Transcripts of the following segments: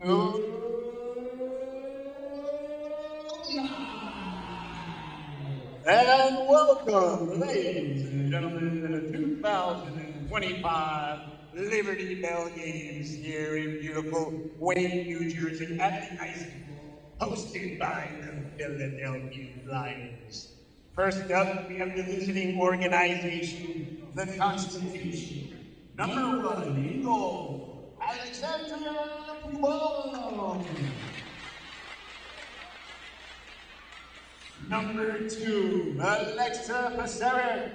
And welcome, ladies and gentlemen, to the 2025 Liberty Bell Games here in beautiful Wayne, New Jersey at the Ice Bowl, hosted by the Philadelphia Flyers. First up, we have the visiting organization, the Constitution. Number 1 in goal, Alexandria Pumon. Number 2, Alexa Paseric.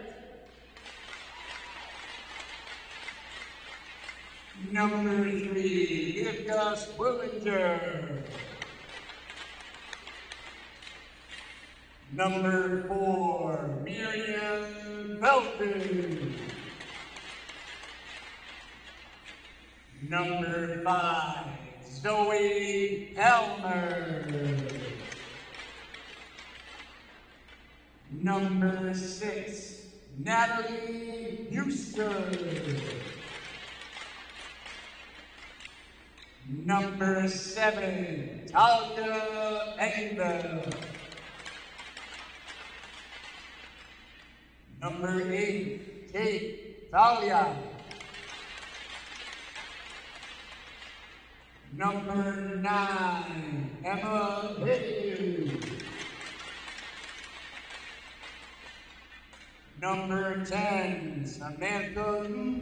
Number 3, Ivka Swillinger. Number 4, Miriam Belton. Number 5, Zoe Helmer. Number 6, Natalie Houston. Number 7, Talia Engel. Number 8, Kate Talia. Number 9, Emma Hayes. Number 10, Samantha Lu.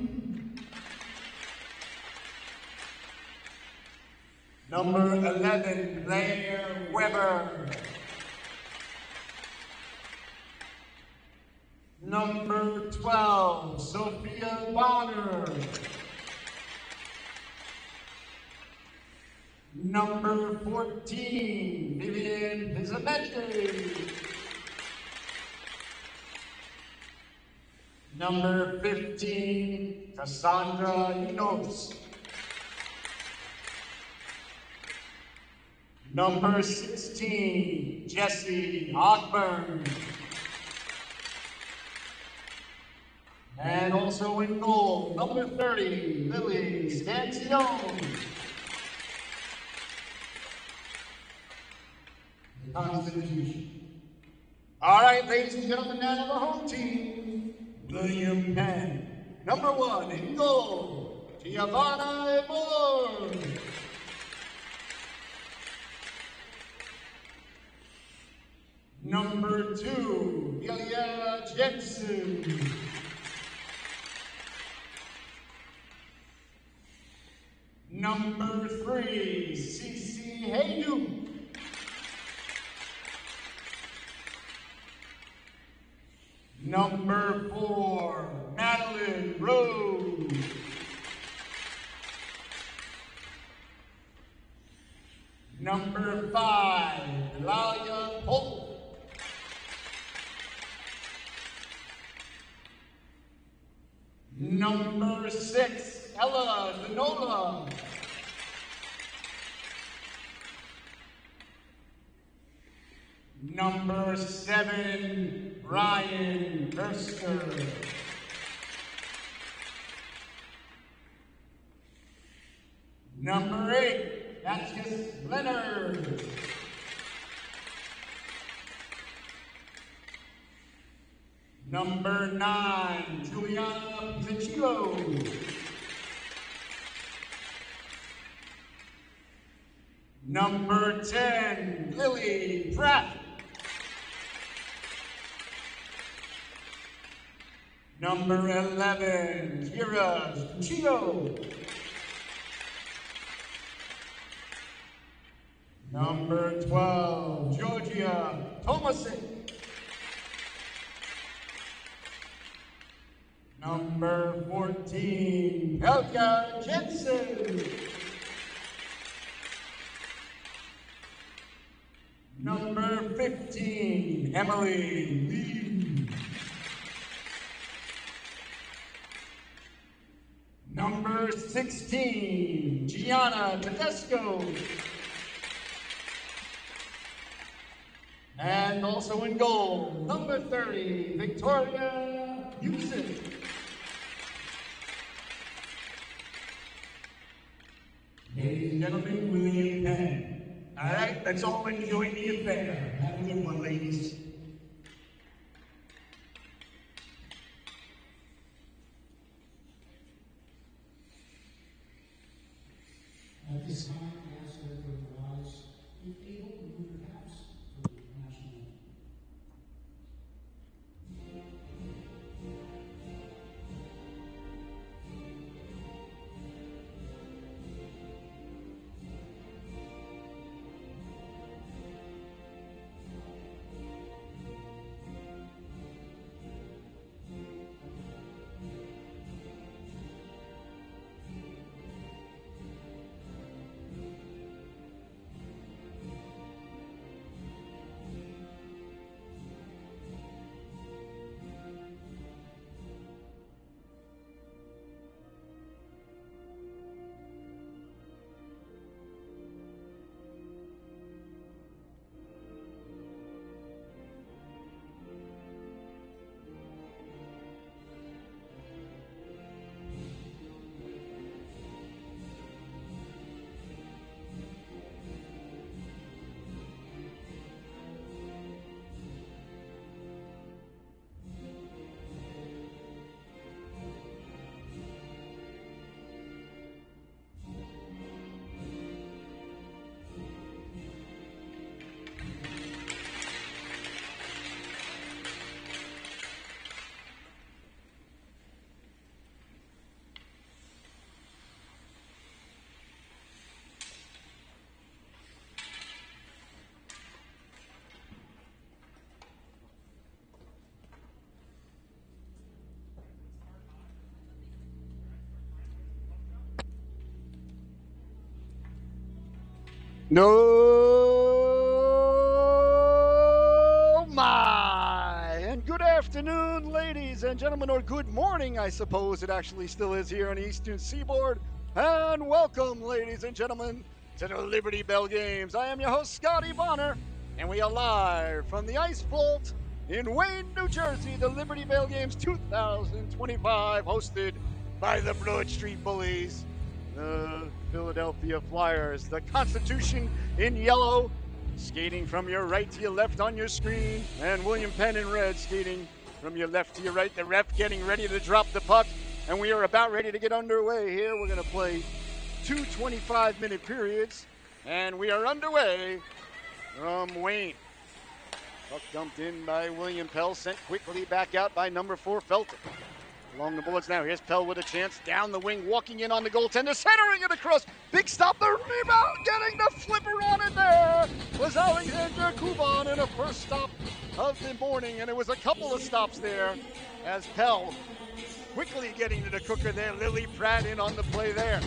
Number 11, Blair Weber. Number 12, Sophia Bonner. Number 14, Vivian Pizzametti. Number 15, Cassandra Enos. Number 16, Jesse Ogburn. And also in goal, number 30, Lily Stancione. Constitution. All right, ladies and gentlemen, now the home team, William Penn. Number 1 in goal, Giovanna Moore. Number 2, Ilya Jensen. Number 3, Cece Haydu. Number 4, Madeline Rose. Number 5, Lalia Polk. Number 6, Ella Zanola. Number 7, Ryan Gerster. Number 8, Natchez Leonard. Number 9, Juliana Pizzuccio. Number 10, Lily Pratt. Number 11, Kira Cuccio. Number 12, Georgia Tomasic. Number 14, Helga Jensen. Number 15, Emily Lee. Number 16, Gianna Tedesco. And also in goal, number 30, Victoria Houston. Ladies and gentlemen, William Let's all enjoy the affair. Have a good one, ladies. At this time, I ask everyone to rise, if able, remove your caps for the national anthem. No, my! And good afternoon, ladies and gentlemen, or good morning, I suppose it actually still is here on the Eastern Seaboard. And welcome, ladies and gentlemen, to the Liberty Bell Games. I am your host, Scotty Bonner, and we are live from the Ice Vault in Wayne, New Jersey, the Liberty Bell Games 2025, hosted by the Broad Street Bullies, the Philadelphia Flyers, the Constitution in yellow, skating from your right to your left on your screen, and William Penn in red skating from your left to your right. The ref getting ready to drop the puck, and we are about ready to get underway here. We're going to play two 25-minute periods, and we are underway from Wayne. Puck dumped in by William Pell, sent quickly back out by number 4, Felton. Along the boards now. Here's Pell with a chance. Down the wing, walking in on the goaltender, centering it across. Big stop, the rebound, getting the flipper on it there was Alexander Kuban in a first stop of the morning. And it was a couple of stops there as Pell quickly getting to the cooker there. Lily Pratt in on the play there.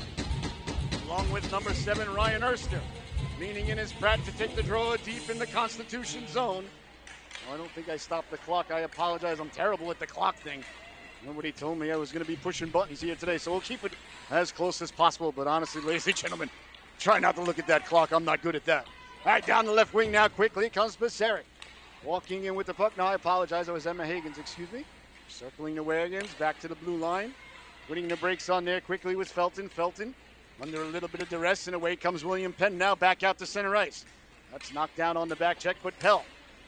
Along with number 7, Ryan Erster. Leaning in his Pratt to take the draw deep in the Constitution zone. Oh, I don't think I stopped the clock. I apologize. I'm terrible at the clock thing. Nobody told me I was going to be pushing buttons here today, so we'll keep it as close as possible. But honestly, ladies and gentlemen, try not to look at that clock. I'm not good at that. All right, down the left wing now. Quickly comes Becerric. Walking in with the puck. No, I apologize. That was Emma Higgins, excuse me. Circling the wagons, back to the blue line. Putting the brakes on there quickly was Felton. Felton under a little bit of duress, and away comes William Penn now back out to center ice. That's knocked down on the back check, but Pell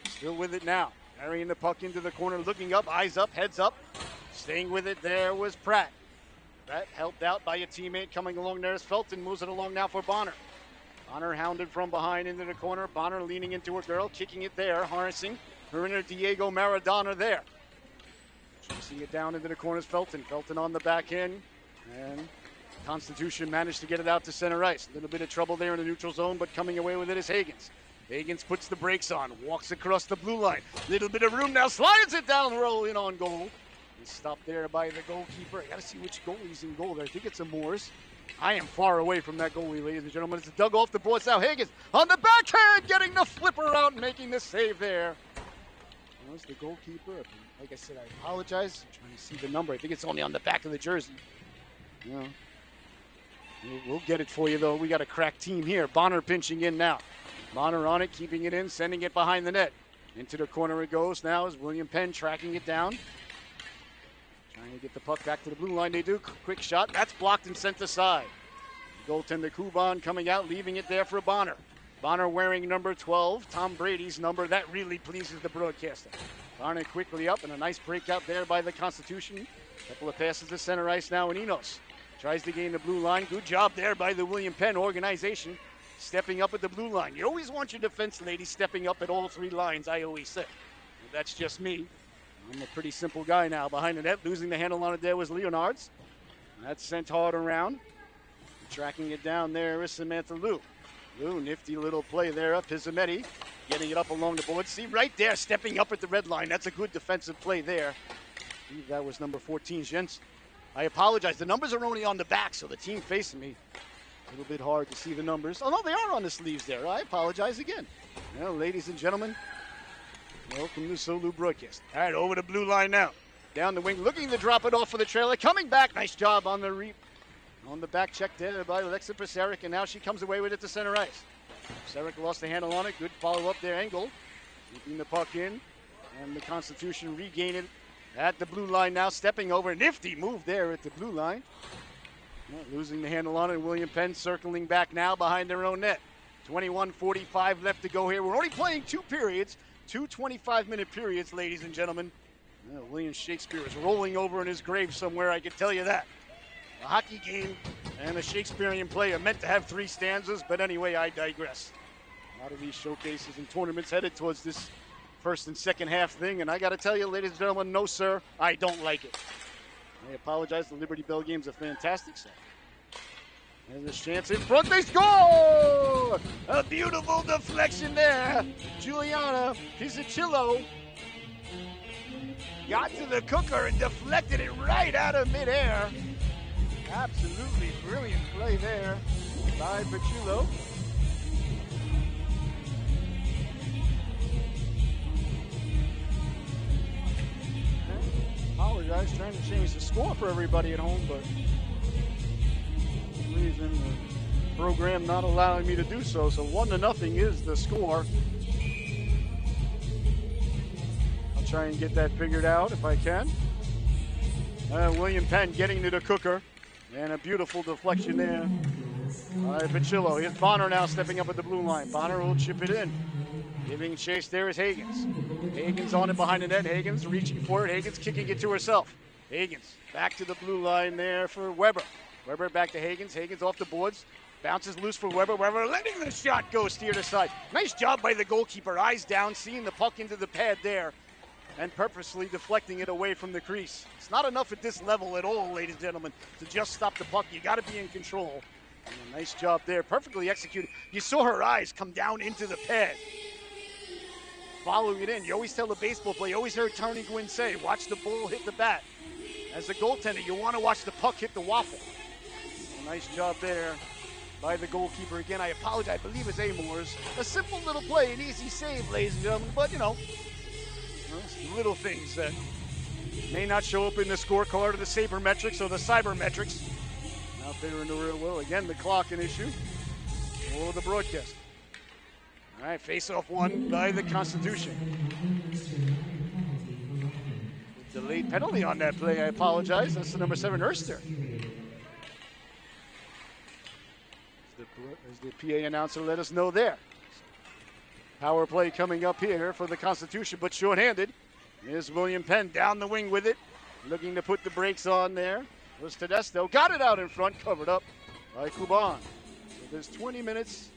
still with it now. Carrying the puck into the corner, looking up, eyes up, heads up. Staying with it there was Pratt. Pratt helped out by a teammate coming along there as Felton moves it along now for Bonner. Bonner hounded from behind into the corner. Bonner leaning into her girl, kicking it there, harnessing her inner Diego Maradona there. Chasing it down into the corners, Felton. Felton on the back end, and Constitution managed to get it out to center ice. A little bit of trouble there in the neutral zone, but coming away with it is Higgins. Higgins puts the brakes on, walks across the blue line. Little bit of room now, slides it down, roll in on goal. He's stopped there by the goalkeeper. I got to see which goalie's in goal there. I think it's a Moores. I am far away from that goalie, ladies and gentlemen. It's dug off the boards now. Higgins on the backhand, getting the flipper out and making the save there. There's the goalkeeper. Like I said, I apologize. I'm trying to see the number. I think it's only on the back of the jersey. Yeah. We'll get it for you, though. We got a crack team here. Bonner pinching in now. Bonner on it, keeping it in, sending it behind the net. Into the corner it goes now as William Penn tracking it down. Trying to get the puck back to the blue line. They do. Quick shot. That's blocked and sent aside. Goaltender Kuban coming out, leaving it there for Bonner. Bonner wearing number 12, Tom Brady's number. That really pleases the broadcaster. Bonner quickly up, and a nice breakout there by the Constitution. Couple of passes to center ice now, and Enos tries to gain the blue line. Good job there by the William Penn organization, stepping up at the blue line. You always want your defense ladies stepping up at all three lines, I always say. Well, that's just me. I'm a pretty simple guy now. Behind the net, losing the handle on it there was Leonards. That's sent hard around. Tracking it down there is Samantha Lou. Lou, nifty little play there up. Pizametti getting it up along the board. See, right there, stepping up at the red line. That's a good defensive play there. I believe that was number 14, Jensen. I apologize. The numbers are only on the back, so the team facing me, a little bit hard to see the numbers. Oh, no, they are on the sleeves there. I apologize again. Well, ladies and gentlemen, welcome to Solu Broadcast. All right, over the blue line now. Down the wing, looking to drop it off for the trailer. Coming back. Nice job on the back check there by Alexa Paseric, and now she comes away with it to center ice. Paseric lost the handle on it. Good follow-up there, Engel. Keeping the puck in, and the Constitution regain it at the blue line now, stepping over. Nifty move there at the blue line. Well, losing the handle on it. William Penn circling back now behind their own net. 21:45 left to go here. We're only playing 2 periods, 2 25-minute periods, ladies and gentlemen. Well, William Shakespeare is rolling over in his grave somewhere, I can tell you that. A hockey game and a Shakespearean play are meant to have 3 stanzas, but anyway, I digress. A lot of these showcases and tournaments headed towards this first and second half thing, and I got to tell you, ladies and gentlemen, no, sir, I don't like it. I apologize. The Liberty Bell games are fantastic. So. There's a chance in front. They score! A beautiful deflection there. Juliana Pizzuccillo got to the cooker and deflected it right out of midair. Absolutely brilliant play there by Picciullo. Apologize, trying to change the score for everybody at home, but for some reason the program not allowing me to do so. So 1-0 is the score. I'll try and get that figured out if I can. William Penn getting to the cooker. And a beautiful deflection there by Picciullo. Here's Bonner now stepping up at the blue line. Bonner will chip it in. Giving chase there is Hagens. Hagens on it behind the net. Hagens reaching for it. Hagens kicking it to herself. Hagens back to the blue line there for Weber. Weber back to Hagens. Hagens off the boards. Bounces loose for Weber. Weber letting the shot go steer to side. Nice job by the goalkeeper. Eyes down, seeing the puck into the pad there, and purposely deflecting it away from the crease. It's not enough at this level at all, ladies and gentlemen, to just stop the puck. You got to be in control. And a nice job there, perfectly executed. You saw her eyes come down into the pad, following it in. You always tell a baseball player, you always heard Tony Gwynn say, watch the ball hit the bat. As a goaltender, you want to watch the puck hit the waffle. A nice job there by the goalkeeper. Again, I apologize, I believe it's Amores. A simple little play, an easy save, ladies and gentlemen, but you know, little things that may not show up in the scorecard or the sabermetrics or the cybermetrics. Out there in the real world. Again, the clock an issue for the broadcast. All right, face-off won by the Constitution. Delayed penalty on that play, I apologize. That's the number 7, Erster. As the PA announcer let us know there. Power play coming up here for the Constitution, but shorthanded. Here's William Penn down the wing with it, looking to put the brakes on there. Was Tedesco, got it out in front, covered up by Kuban. So there's 20 minutes,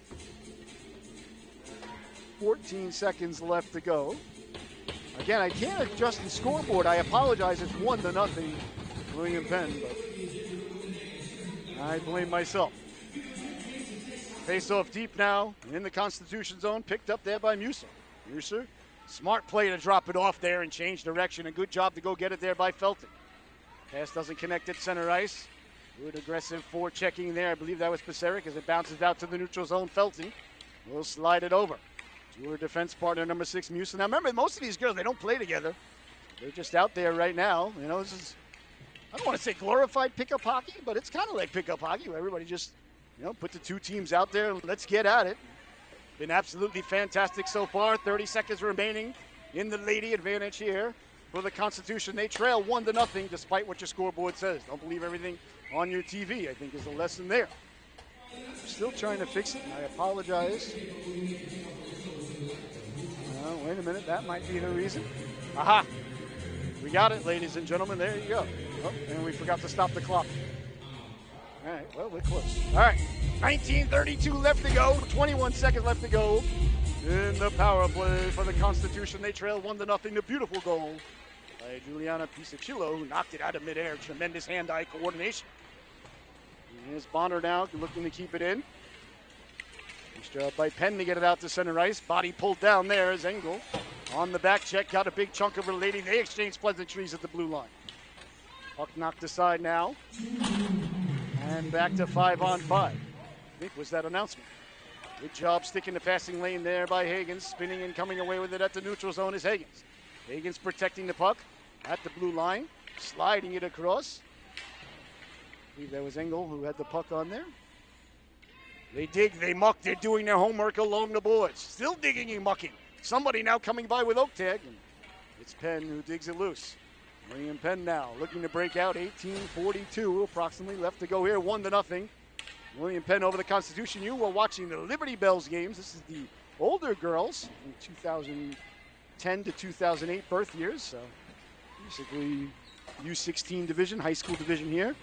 14 seconds left to go. Again, I can't adjust the scoreboard. I apologize, it's 1-0 William Penn, but I blame myself. Face off deep now in the Constitution zone, picked up there by Muser. Muser, smart play to drop it off there and change direction. A good job to go get it there by Felton. Pass doesn't connect at center ice. Good aggressive forechecking there. I believe that was Paseric as it bounces out to the neutral zone. Felton will slide it over to her defense partner, number 6, Muser. Now remember, most of these girls, they don't play together. They're just out there right now. You know, this is, I don't want to say glorified pickup hockey, but it's kind of like pickup hockey where everybody just, you know, put the 2 teams out there and let's get at it. Been absolutely fantastic so far. 30 seconds remaining in the lady advantage here for the Constitution. They trail 1-0 despite what your scoreboard says. Don't believe everything on your TV, I think is a lesson there. I'm still trying to fix it, and I apologize. Wait a minute, that might be the reason. Aha! We got it, ladies and gentlemen. There you go. Oh, and we forgot to stop the clock. All right, well, we're close. All right, 19:32 left to go, 21 seconds left to go. In the power play for the Constitution, they trail 1-0. The beautiful goal by Juliana Pisacillo, who knocked it out of midair. Tremendous hand-eye coordination. And here's Bonner now looking to keep it in. Nice job by Penn to get it out to center ice. Body pulled down there as Engel on the back check. Got a big chunk of her lady. They exchange pleasantries at the blue line. Puck knocked aside now. And back to 5-on-5. I think was that announcement. Good job sticking the passing lane there by Higgins. Spinning and coming away with it at the neutral zone is Higgins. Higgins protecting the puck at the blue line. Sliding it across. I believe that was Engel who had the puck on there. They dig, they muck, they're doing their homework along the boards. Still digging and mucking. Somebody now coming by with Oak Tag. And it's Penn who digs it loose. William Penn now looking to break out. 18:42 approximately left to go here. 1-0. William Penn over the Constitution. You were watching the Liberty Bells games. This is the older girls in 2010 to 2008 birth years. So basically U16 division, high school division here.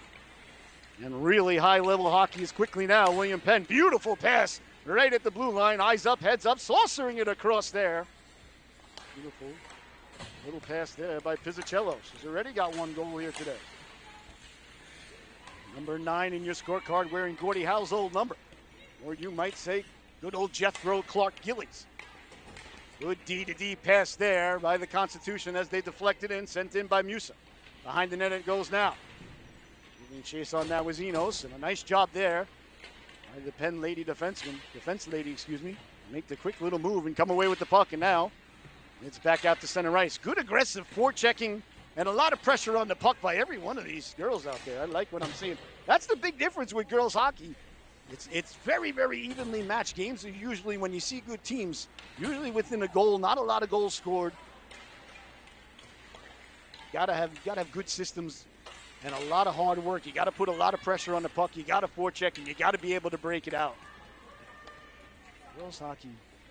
And really high-level hockey is quickly now. William Penn, beautiful pass right at the blue line. Eyes up, heads up, saucering it across there. Beautiful little pass there by Pizzicello. She's already got one goal here today. Number 9 in your scorecard wearing Gordie Howe's old number. Or you might say good old Jethro Clark Gillies. Good D-to-D pass there by the Constitution as they deflected in, sent in by Musa. Behind the net it goes now. Giving chase on that was Enos, and a nice job there by the Penn lady defense lady, make the quick little move and come away with the puck, and now it's back out to center ice. Good aggressive forechecking and a lot of pressure on the puck by every one of these girls out there. I like what I'm seeing. That's the big difference with girls hockey. It's very, very evenly matched games. Usually when you see good teams, usually within a goal, not a lot of goals scored. Gotta have good systems and a lot of hard work. You got to put a lot of pressure on the puck. You got to forecheck, and you got to be able to break it out. Girls hockey,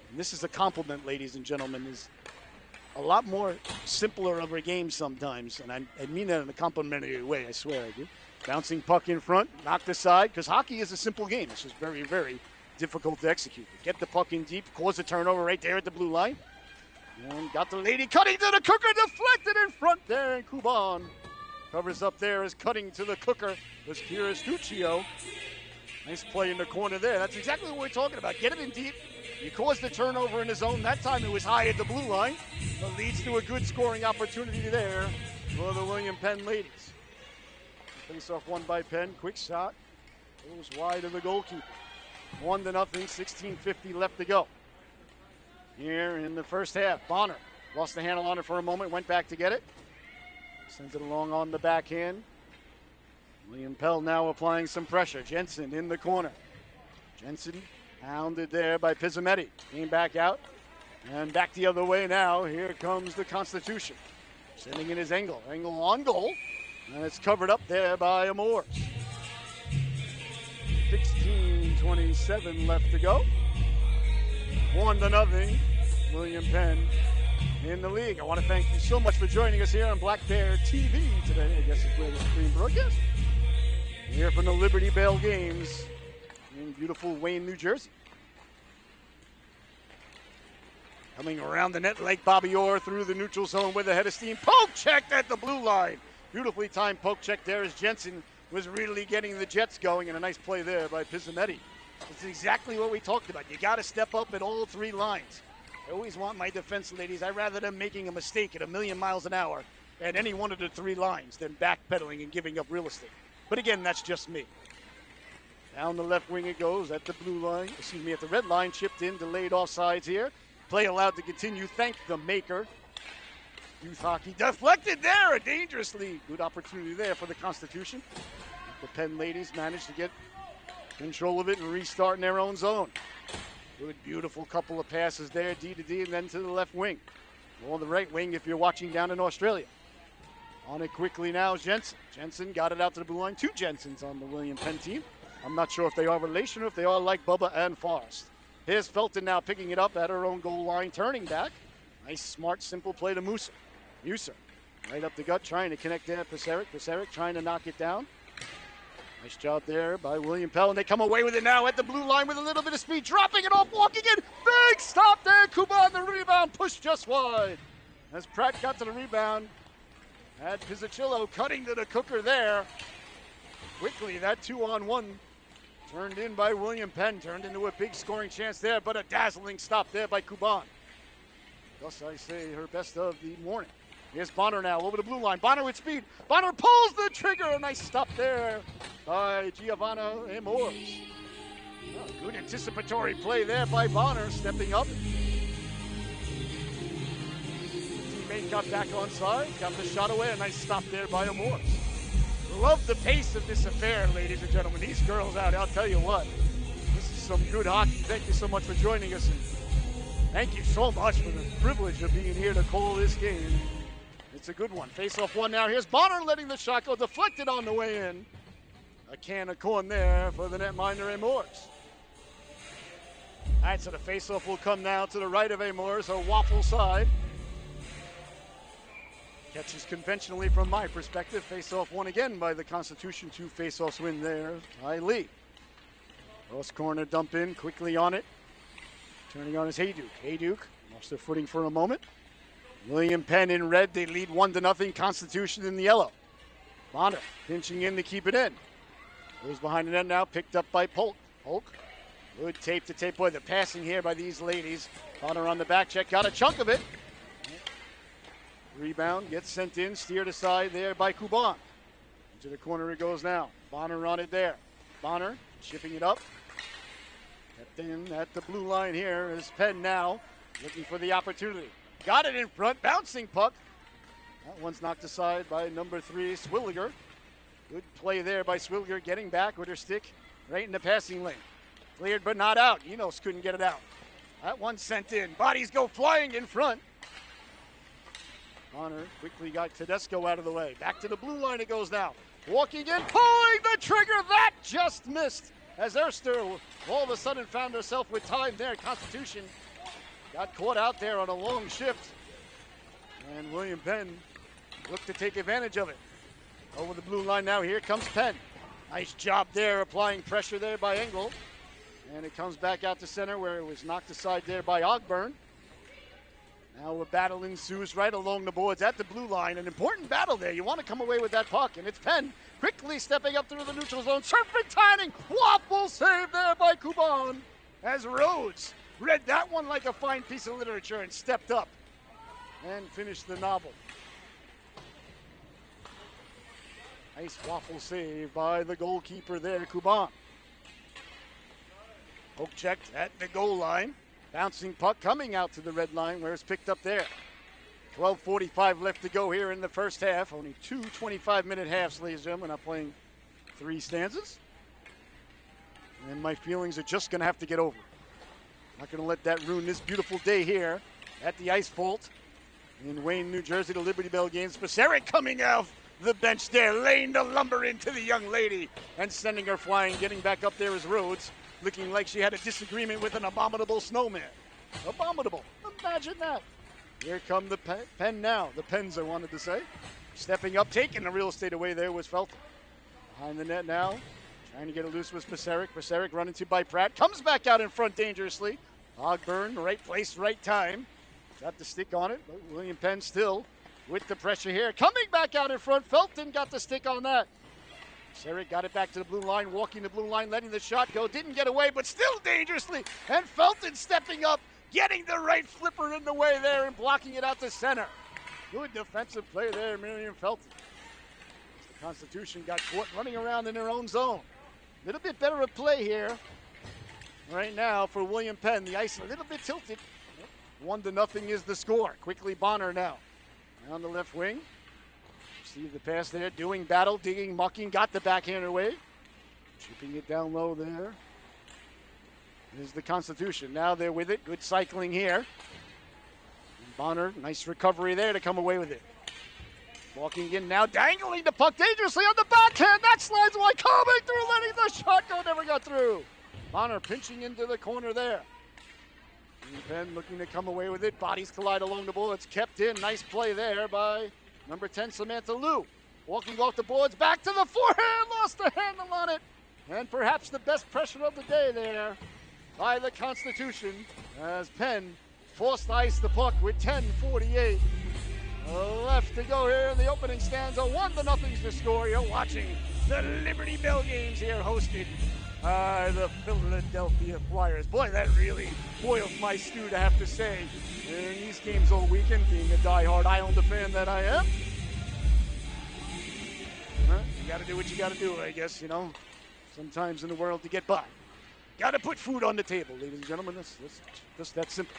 and this is a compliment, ladies and gentlemen, is a lot more simpler of a game sometimes, and I mean that in a complimentary way, I swear I do. Bouncing puck in front, knocked aside, because hockey is a simple game. It's just very, very difficult to execute. Get the puck in deep, cause a turnover right there at the blue line. And got the lady cutting to the cooker, deflected in front there, and Kuban covers up there as cutting to the cooker was Kira Stuccio. Nice play in the corner there. That's exactly what we're talking about. Get it in deep. You caused the turnover in the zone. That time it was high at the blue line. But leads to a good scoring opportunity there for the William Penn ladies. Face off won by Penn. Quick shot. Goes wide of the goalkeeper. 1-0. 16:50 left to go. Here in the first half. Bonner lost the handle on it for a moment. Went back to get it. Sends it along on the backhand. William Pell now applying some pressure. Jensen in the corner. Jensen hounded there by Pizzametti. Came back out. And back the other way now. Here comes the Constitution. Sending in his Engel. Engel on goal. And it's covered up there by Amores. 16:27 left to go. 1-0. William Penn in the league. I want to thank you so much for joining us here on Black Bear TV today. I guess it's where the screen broadcast. Here from the Liberty Bell games in beautiful Wayne, New Jersey. Coming around the net like Bobby Orr through the neutral zone with a head of steam. Poke checked at the blue line. Beautifully timed poke check there as Jensen was really getting the Jets going, and a nice play there by Pizzametti. It's exactly what we talked about. You got to step up at all three lines. I always want my defense ladies, I'd rather them making a mistake at 1,000,000 miles an hour at any one of the three lines than backpedaling and giving up real estate. But again, that's just me. Down the left wing it goes at the blue line, at the red line, chipped in, delayed offsides here. Play allowed to continue, thank the maker. Youth hockey deflected there, a dangerously good opportunity there for the Constitution. The Penn ladies managed to get control of it and restart in their own zone. Good, beautiful couple of passes there, D to D, and then to the left wing. Or the right wing if you're watching down in Australia. On it quickly now, Jensen. Jensen got it out to the blue line. Two Jensens on the William Penn team. I'm not sure if they are relation or if they are like Bubba and Forrest. Here's Felton now picking it up at her own goal line, turning back. Nice, smart, simple play to Muser. Right up the gut, trying to connect there. Paseric trying to knock it down. Nice job there by William Pell, and they come away with it now at the blue line with a little bit of speed, dropping it off, walking in. Big stop there. Kuban, the rebound, pushed just wide. As Pratt got to the rebound, had Pizzuccillo cutting to the cooker there. Quickly, that 2-on-1 turned in by William Penn, turned into a big scoring chance there, but a dazzling stop there by Kuban. Thus, I say, her best of the morning. Here's Bonner now over the blue line. Bonner with speed. Bonner pulls the trigger. A nice stop there by Giovanna Amores. Oh, good anticipatory play there by Bonner, stepping up. Teammate got back on side, got the shot away. A nice stop there by Amores. Love the pace of this affair, ladies and gentlemen. These girls out, I'll tell you what. This is some good hockey. Thank you so much for joining us. And thank you so much for the privilege of being here to call this game. It's a good one. Face-off one now. Here's Bonner letting the shot go. Deflected on the way in. A can of corn there for the netminder Amores. All right, so the face-off will come now to the right of Amores, her waffle side. Catches conventionally from my perspective. Face-off won again by the Constitution. 2 face-offs win there by Lee. Cross corner dump in, quickly on it. Turning on is Hayduke. Hayduke lost their footing for a moment. William Penn in red. They lead 1-0. Constitution in the yellow. Bonner pinching in to keep it in. Goes behind the net now, picked up by Polk. Polk, good tape to tape. Boy, the passing here by these ladies. Bonner on the back check, got a chunk of it. Rebound, gets sent in, steered aside there by Kuban. Into the corner it goes now. Bonner on it there. Bonner shipping it up. Kept in at the blue line here is Penn now, looking for the opportunity. Got it in front, bouncing puck. That one's knocked aside by number 3, Swilliger. Good play there by Swilliger, getting back with her stick right in the passing lane. Cleared but not out. Enos couldn't get it out. That one sent in. Bodies go flying in front. Bonner quickly got Tedesco out of the way. Back to the blue line it goes now. Walking in, pulling the trigger. That just missed as Erster all of a sudden found herself with time there. Constitution got caught out there on a long shift. And William Penn looked to take advantage of it. Over the blue line now, here comes Penn. Nice job there, applying pressure there by Engel. And it comes back out to center where it was knocked aside there by Ogburn. Now a battle ensues right along the boards at the blue line. An important battle there. You want to come away with that puck. And it's Penn quickly stepping up through the neutral zone. Serpentining. Waffle save there by Kuban. As Rhodes read that one like a fine piece of literature and stepped up and finished the novel. Nice waffle save by the goalkeeper there, Kuban. Poke checked at the goal line. Bouncing puck coming out to the red line where it's picked up there. 12:45 left to go here in the first half. Only 2 25-minute halves, ladies and gentlemen. I'm playing 3 stanzas. And my feelings are just going to have to get over. I'm not going to let that ruin this beautiful day here at the Ice Vault in Wayne, New Jersey, the Liberty Bell Games. Paseric coming out the bench there, laying the lumber into the young lady and sending her flying. Getting back up there is Rhodes, looking like she had a disagreement with an abominable snowman. Abominable. Imagine that. Here come the Penn now. The Penns, I wanted to say. Stepping up, taking the real estate away there was Felton. Behind the net now. Trying to get it loose was Paseric. Paseric run into by Pratt. Comes back out in front dangerously. Ogburn, right place, right time. Got the stick on it, but William Penn still with the pressure here. Coming back out in front. Felton got the stick on that. Paseric got it back to the blue line, walking the blue line, letting the shot go. Didn't get away, but still dangerously. And Felton stepping up, getting the right flipper in the way there and blocking it out to center. Good defensive play there, Miriam Felton. The Constitution got caught running around in their own zone. A little bit better of play here right now for William Penn. The ice a little bit tilted. 1-0 is the score. Quickly Bonner now. On the left wing. See the pass there. Doing battle, digging, mucking. Got the backhand away. Chipping it down low there. Is the Constitution. Now they're with it. Good cycling here. And Bonner, nice recovery there to come away with it. Walking in now, dangling the puck dangerously on the backhand. That slides away, coming through, letting the shot go, never got through. Bonner pinching into the corner there. Penn looking to come away with it. Bodies collide along the ball. It's kept in. Nice play there by number 10, Samantha Liu. Walking off the boards, back to the forehand, lost the handle on it. And perhaps the best pressure of the day there by the Constitution as Penn forced ice the puck with 10:48 left to go here in the opening stanza. 1-0 the score. You're watching the Liberty Bell games here hosted by the Philadelphia Flyers. Boy, that really boils my stew to have to say in these games all weekend, being a diehard Islander fan that I am. Well, you got to do what you got to do, I guess, you know, sometimes in the world to get by. Got to put food on the table, ladies and gentlemen. That's just that simple.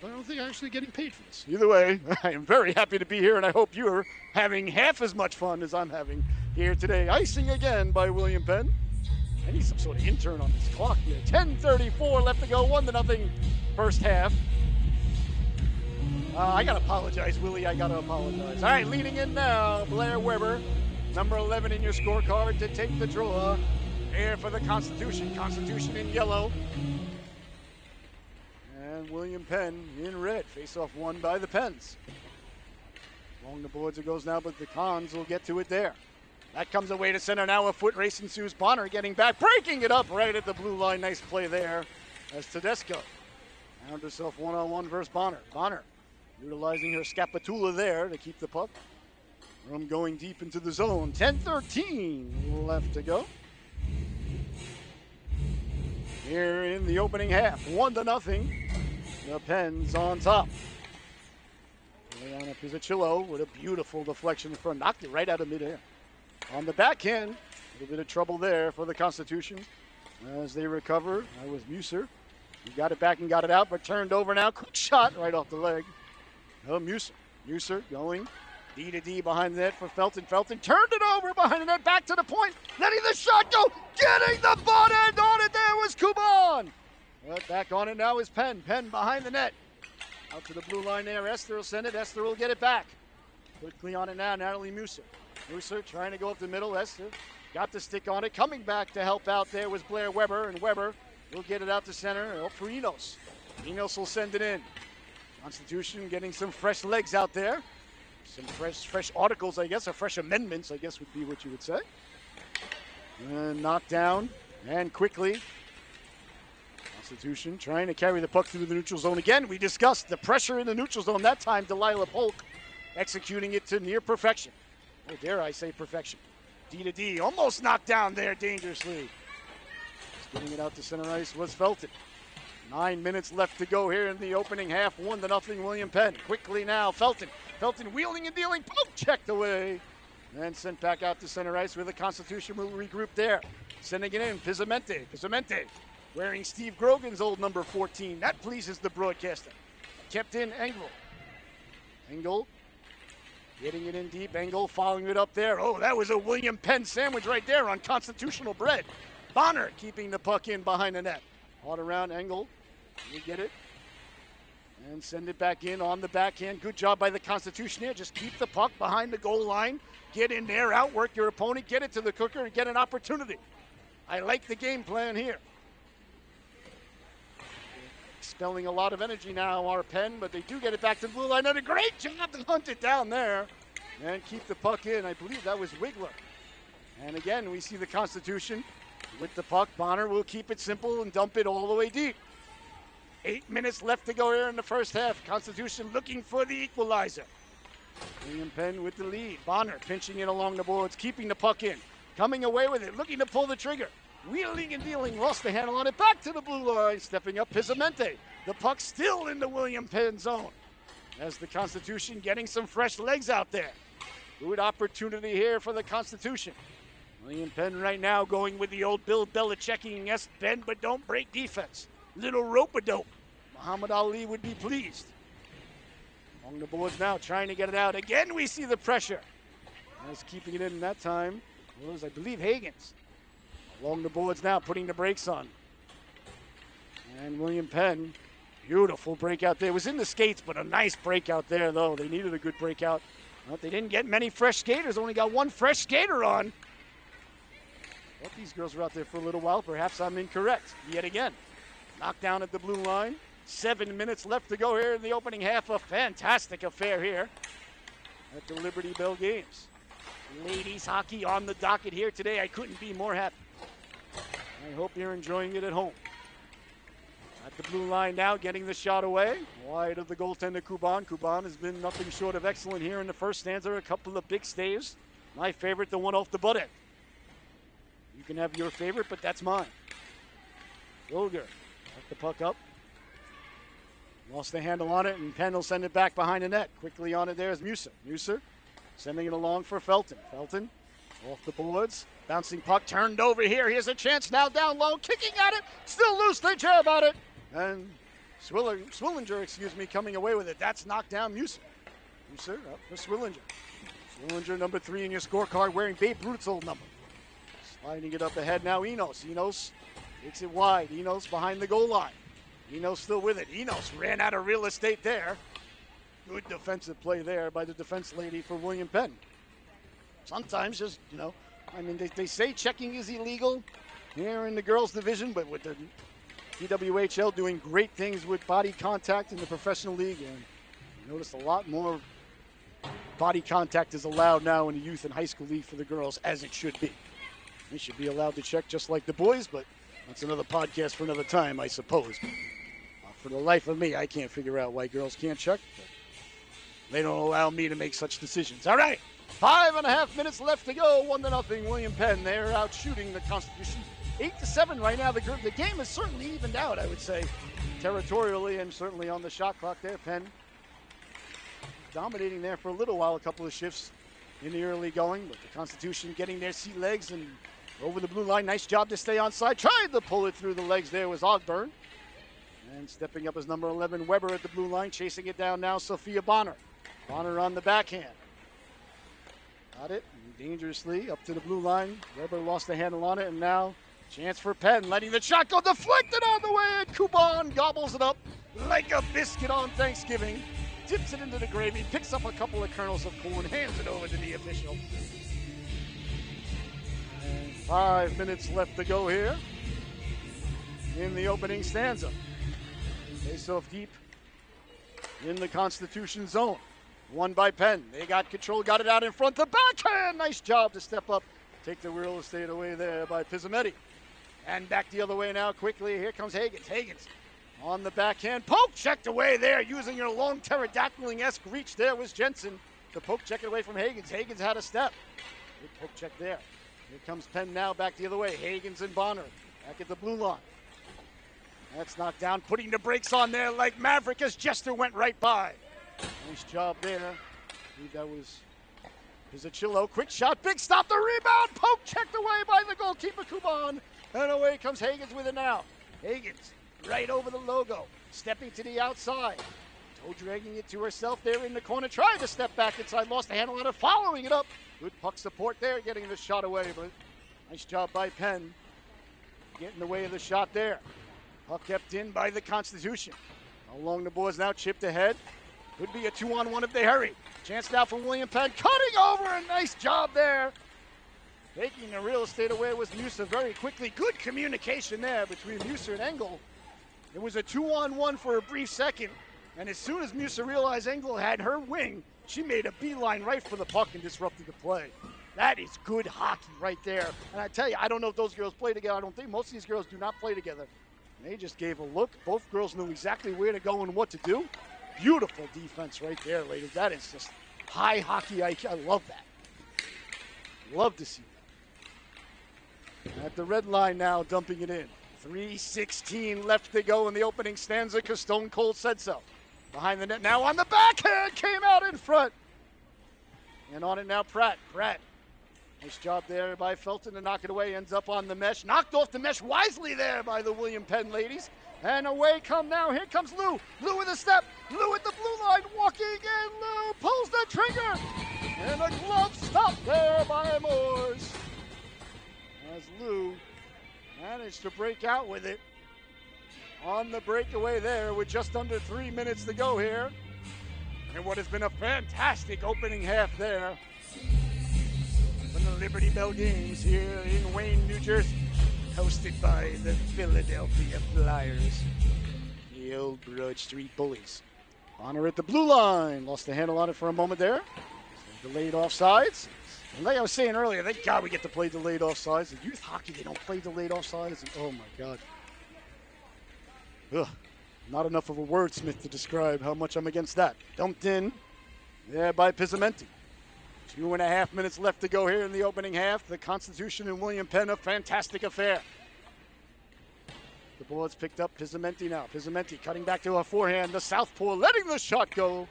I don't think I'm actually getting paid for this. Either way, I am very happy to be here, and I hope you're having half as much fun as I'm having here today. Icing again by William Penn. I need some sort of intern on this clock here. 10:34 left to go, 1-0 first half. I gotta apologize, Willie. I gotta apologize. All right, leading in now, Blair Weber, number 11 in your scorecard to take the draw here for the Constitution. Constitution in yellow. And William Penn in red. Face-off won by the Penns. Along the boards it goes now, but the Cons will get to it there. That comes away to center now. A foot race ensues. Bonner getting back, breaking it up right at the blue line. Nice play there as Tedesco found herself one-on-one versus Bonner. Bonner utilizing her scapula there to keep the puck from going deep into the zone. 10:13 left to go here in the opening half. 1-0. The Pens on top. Juliana Pizzuccillo with a beautiful deflection in front. Knocked it right out of midair. On the backhand, a little bit of trouble there for the Constitution as they recover. That was Muser. He got it back and got it out, but turned over now. Quick shot right off the leg. Oh, Muser. Muser going D to D behind the net for Felton. Felton turned it over behind the net, back to the point, letting the shot go, getting the butt end on it. There was Kuban. But back on it now is Penn. Penn behind the net. Out to the blue line there. Esther will send it. Esther will get it back. Quickly on it now, Natalie Muser. Muser trying to go up the middle. Esther got the stick on it. Coming back to help out there was Blair Weber, and Weber will get it out to center. Oh, for Enos. Enos will send it in. Constitution getting some fresh legs out there. Some fresh articles, I guess, or fresh amendments, I guess would be what you would say. And knocked down, and quickly. Constitution trying to carry the puck through the neutral zone again. We discussed the pressure in the neutral zone that time. Delilah Polk executing it to near perfection. Oh, dare I say perfection. D to D, almost knocked down there dangerously. Just getting it out to center ice was Felton. 9 minutes left to go here in the opening half. 1-0 William Penn. Quickly now, Felton. Felton wheeling and dealing, poke checked away. And sent back out to center ice where the Constitution will regroup there. Sending it in, Pizzamente. Pizzamente wearing Steve Grogan's old number 14. That pleases the broadcaster. Kept in Engel. Engel getting it in deep. Engel following it up there. Oh, that was a William Penn sandwich right there on constitutional bread. Bonner keeping the puck in behind the net. All around Engel. We get it. And send it back in on the backhand. Good job by the Constitution here. Just keep the puck behind the goal line. Get in there, outwork your opponent, get it to the cooker, and get an opportunity. I like the game plan here. Expelling a lot of energy now, our Penn, but they do get it back to the blue line. And a great job to hunt it down there and keep the puck in. I believe that was Wigler. And again, we see the Constitution with the puck. Bonner will keep it simple and dump it all the way deep. 8 minutes left to go here in the first half. Constitution looking for the equalizer. William Penn with the lead. Bonner pinching it along the boards, keeping the puck in. Coming away with it, looking to pull the trigger. Wheeling and dealing, lost the handle on it. Back to the blue line, stepping up Pizzamente. The puck still in the William Penn zone. As the Constitution getting some fresh legs out there. Good opportunity here for the Constitution. William Penn right now going with the old Bill Belichicking, yes, bend but don't break defense. Little rope-a-dope. Muhammad Ali would be pleased. Along the boards now, trying to get it out. Again, we see the pressure. As keeping it in that time was, I believe, Higgins. Along the boards now, putting the brakes on. And William Penn Beautiful breakout there. It was in the skates, but a nice breakout there, though. They needed a good breakout. Well, they didn't get many fresh skaters. Only got one fresh skater on. Well, these girls were out there for a little while. Perhaps I'm incorrect. Yet again, knocked down at the blue line. 7 minutes left to go here in the opening half. A fantastic affair here at the Liberty Bell Games. Ladies hockey on the docket here today. I couldn't be more happy. I hope you're enjoying it at home. At the blue line now, getting the shot away. Wide of the goaltender, Kuban. Kuban has been nothing short of excellent here in the first stanza. A couple of big staves. My favorite, the one off the butt end. You can have your favorite, but that's mine. Wilger, let the puck up. Lost the handle on it, and Penn will send it back behind the net. Quickly on it there is Muser. Muser sending it along for Felton. Felton off the boards. Bouncing puck turned over here. Here's a chance now down low. Kicking at it. Still loose. They jab at it. And Swillinger, coming away with it. That's knocked down Muser. Muser up for Swillinger. Swillinger, number 3 in your scorecard, wearing Babe Ruth's old number. Sliding it up ahead now, Enos. Enos takes it wide. Enos behind the goal line. Enos still with it. Enos ran out of real estate there. Good defensive play there by the defense lady for William Penn. Sometimes just, they say checking is illegal here in the girls division, but with the PWHL doing great things with body contact in the professional league, and you notice a lot more body contact is allowed now in the youth and high school league for the girls, as it should be. They should be allowed to check just like the boys, but that's another podcast for another time, I suppose. For the life of me, I can't figure out why girls can't check, but they don't allow me to make such decisions. All right, 5.5 minutes left to go. 1-0, William Penn. They're out shooting the Constitution. 8-7 right now. The game is certainly evened out, I would say, territorially and certainly on the shot clock there. Penn dominating there for a little while, a couple of shifts in the early going, but the Constitution getting their sea legs and over the blue line. Nice job to stay onside. Tried to pull it through the legs there was Ogburn. And stepping up as number 11, Weber at the blue line. Chasing it down now, Sophia Bonner. Bonner on the backhand. Got it dangerously up to the blue line. Weber lost the handle on it, and now chance for Penn. Letting the shot go deflected on the way, and Kuban gobbles it up like a biscuit on Thanksgiving. Dips it into the gravy, picks up a couple of kernels of corn, hands it over to the official. And 5 minutes left to go here in the opening stanza. Face off deep in the Constitution zone. Won by Penn. They got control, got it out in front. The backhand. Nice job to step up. Take the real estate away there by Pizzametti. And back the other way now quickly. Here comes Higgins. Higgins on the backhand. Poke checked away there using your long pterodactyling-esque reach there was Jensen. The poke check it away from Higgins. Higgins had a step. Good poke check there. Here comes Penn now back the other way. Higgins and Bonner back at the blue line. That's knocked down, putting the brakes on there like Maverick as Jester went right by. Nice job there. I believe that was Pizzacillo. Quick shot, big stop, the rebound. Poke checked away by the goalkeeper, Kuban. And away comes Higgins with it now. Higgins right over the logo, stepping to the outside. Toe dragging it to herself there in the corner. Tried to step back inside, lost the handle on it, following it up. Good puck support there, getting the shot away, but nice job by Penn. Getting in the way of the shot there. Puck kept in by the Constitution. Along the boards now, chipped ahead. Could be a 2-on-1 if they hurry. Chance now for William Penn. Cutting over, a nice job there. Taking the real estate away was Muser very quickly. Good communication there between Muser and Engel. It was a 2-on-1 for a brief second. And as soon as Muser realized Engel had her wing, she made a beeline right for the puck and disrupted the play. That is good hockey right there. And I tell you, I don't know if those girls play together. I don't think most of these girls do not play together. They just gave a look. Both girls knew exactly where to go and what to do. Beautiful defense right there, ladies. That is just high hockey IQ. I love that. Love to see that. At the red line now, dumping it in. 3:16 left to go in the opening stanza because Stone Cold said so. Behind the net now on the backhand. Came out in front. And on it now, Pratt. Pratt. Nice job there by Felton to knock it away. Ends up on the mesh. Knocked off the mesh wisely there by the William Penn ladies. And away come now. Here comes Lou. Lou with a step. Lou at the blue line. Walking in. Lou pulls the trigger. And a glove stop there by Moores. As Lou managed to break out with it. on the breakaway there with just under 3 minutes to go here. And what has been a fantastic opening half there from the Liberty Bell Games here in Wayne, New Jersey, hosted by the Philadelphia Flyers, the old Broad Street Bullies. Bonner at the blue line, lost the handle on it for a moment there. Delayed offsides. And like I was saying earlier, thank God we get to play delayed offsides. In youth hockey, they don't play delayed offsides. And oh my God. Ugh. Not enough of a wordsmith to describe how much I'm against that. Dumped in there by Pizzamenti. 2.5 minutes left to go here in the opening half. The Constitution and William Penn, a fantastic affair. The ball is picked up. Pizzamenti now. Pizzamenti cutting back to a forehand. The southpaw letting the shot go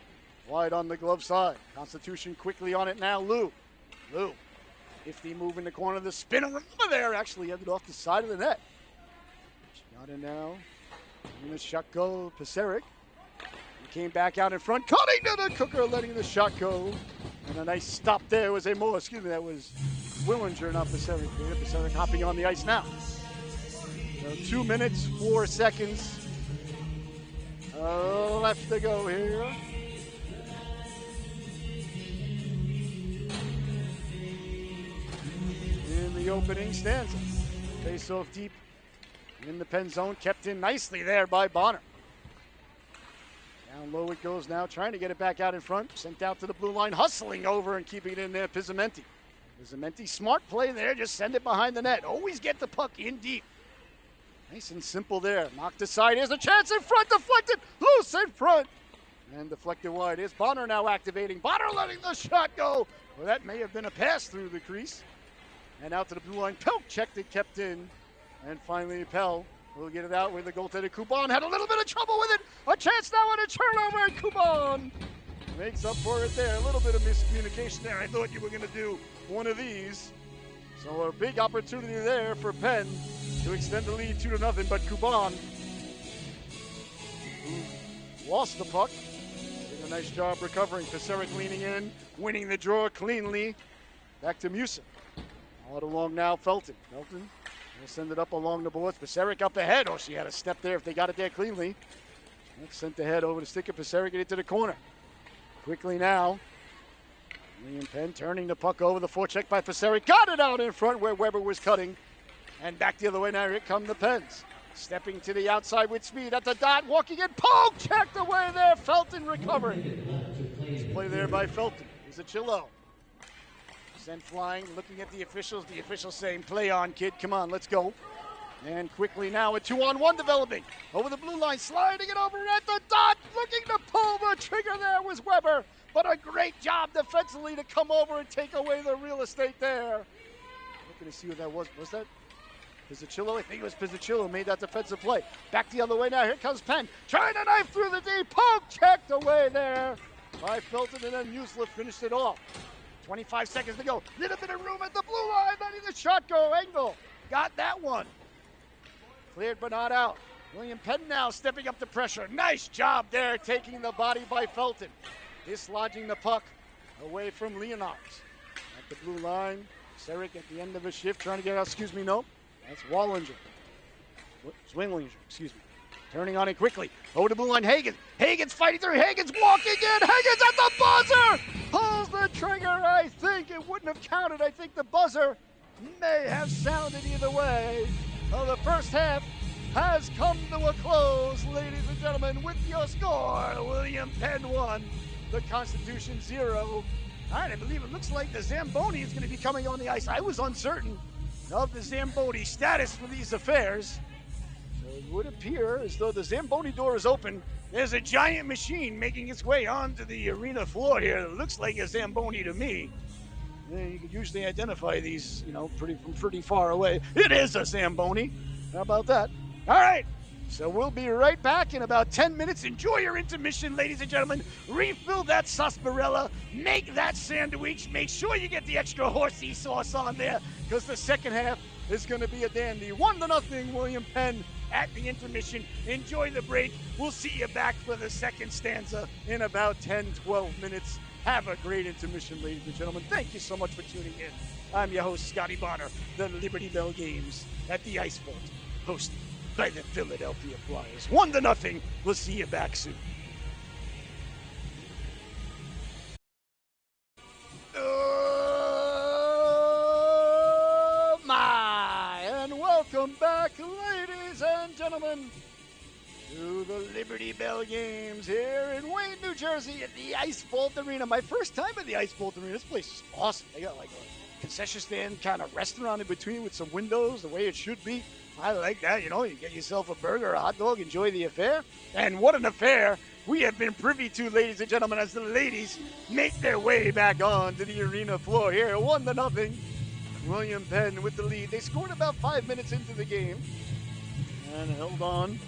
wide on the glove side. Constitution quickly on it now. Lou. 50 move in the corner. The spin over there actually ended off the side of the net. Shot in now. And the shot go. Paseric. He came back out in front. Cutting to the cooker, letting the shot go. And a nice stop there was that was Willinger, not Paseric. Paseric hopping on the ice now. So 2 minutes, 4 seconds left to go here. In the opening stanza. Face off deep in the Penn zone, kept in nicely there by Bonner. Down low it goes now, trying to get it back out in front. Sent out to the blue line, hustling over and keeping it in there, Pizzamenti. Pizzamenti, smart play there, just send it behind the net. Always get the puck in deep. Nice and simple there. Knocked aside, here's a chance in front, deflected, loose in front. And deflected wide. Here's Bonner now activating. Bonner letting the shot go. Well, that may have been a pass through the crease. And out to the blue line, Pelk checked it, kept in. And finally, Pell will get it out with the goaltender. Kuban had a little bit of trouble with it. A chance now and a turnover, and Kuban makes up for it there. A little bit of miscommunication there. I thought you were going to do one of these. So a big opportunity there for Penn to extend the lead 2-0. But Kuban, who lost the puck, did a nice job recovering. Paseric leaning in, winning the draw cleanly. Back to Musa. All along now, Felton. Felton will send it up along the boards. Paseric up ahead. Oh, she had a step there if they got it there cleanly. Sent the head over the stick of Paseric into the corner. Quickly now. William Penn turning the puck over. The forecheck by Paseric. Got it out in front where Weber was cutting. And back the other way now. Here come the Penns. Stepping to the outside with speed at the dot. Walking in. Poke! Checked away there. Felton recovering. Nice play there by Felton. Here's a Chillo. Sent flying, looking at the officials saying, play on, kid, come on, let's go. And quickly now a 2-on-1 developing. Over the blue line, sliding it over at the dot, looking to pull the trigger there was Weber. But a great job defensively to come over and take away the real estate there. Looking to see who that was. Was that Pizzicillo? I think it was Pizzicillo who made that defensive play. Back the other way now, here comes Penn. Trying to knife through the D, poke, checked away there by Felton, and then Muslif finished it off. 25 seconds to go. Little bit of room at the blue line, letting the shot go. Engel got that one. Cleared but not out. William Penn now stepping up the pressure. Nice job there, taking the body by Felton. Dislodging the puck away from Leonards. At the blue line, Seric at the end of his shift trying to get out. Excuse me, no. That's Wallinger. Swinglinger, excuse me. Turning on it quickly. Over to blue line, Hagen. Hagen's fighting through. Hagen's walking in. Hagen's at the buzzer. Pulls the trigger. I think it wouldn't have counted. I think the buzzer may have sounded either way. Well, the first half has come to a close, ladies and gentlemen, with your score. William Penn 1, the Constitution 0. All right, I believe it looks like the Zamboni is going to be coming on the ice. I was uncertain of the Zamboni status for these affairs. It would appear as though the Zamboni door is open. There's a giant machine making its way onto the arena floor here. It looks like a Zamboni to me. Yeah, you can usually identify these, from pretty far away. It is a Zamboni. How about that? All right. So we'll be right back in about 10 minutes. Enjoy your intermission, ladies and gentlemen. Refill that sarsaparilla. Make that sandwich. Make sure you get the extra horsey sauce on there, because the second half is going to be a dandy. 1-0 William Penn at the intermission. Enjoy the break. We'll see you back for the second stanza in about 10-12 minutes. Have a great intermission, ladies and gentlemen. Thank you so much for tuning in. I'm your host, Scotty Bonner, the Liberty Bell Games at the Ice Vault, hosted by the Philadelphia Flyers. 1-0. We'll see you back soon. Oh my! And welcome back, ladies and gentlemen, to the Liberty Bell games here in Wayne, New Jersey at the Ice Vault Arena. My first time at the Ice Vault Arena. This place is awesome. They got like a concession stand kind of restaurant in between with some windows, the way it should be. I like that. You know, you get yourself a burger, a hot dog, enjoy the affair. And what an affair we have been privy to, ladies and gentlemen, as the ladies make their way back onto the arena floor here. 1-0. William Penn with the lead. They scored about 5 minutes into the game and held on.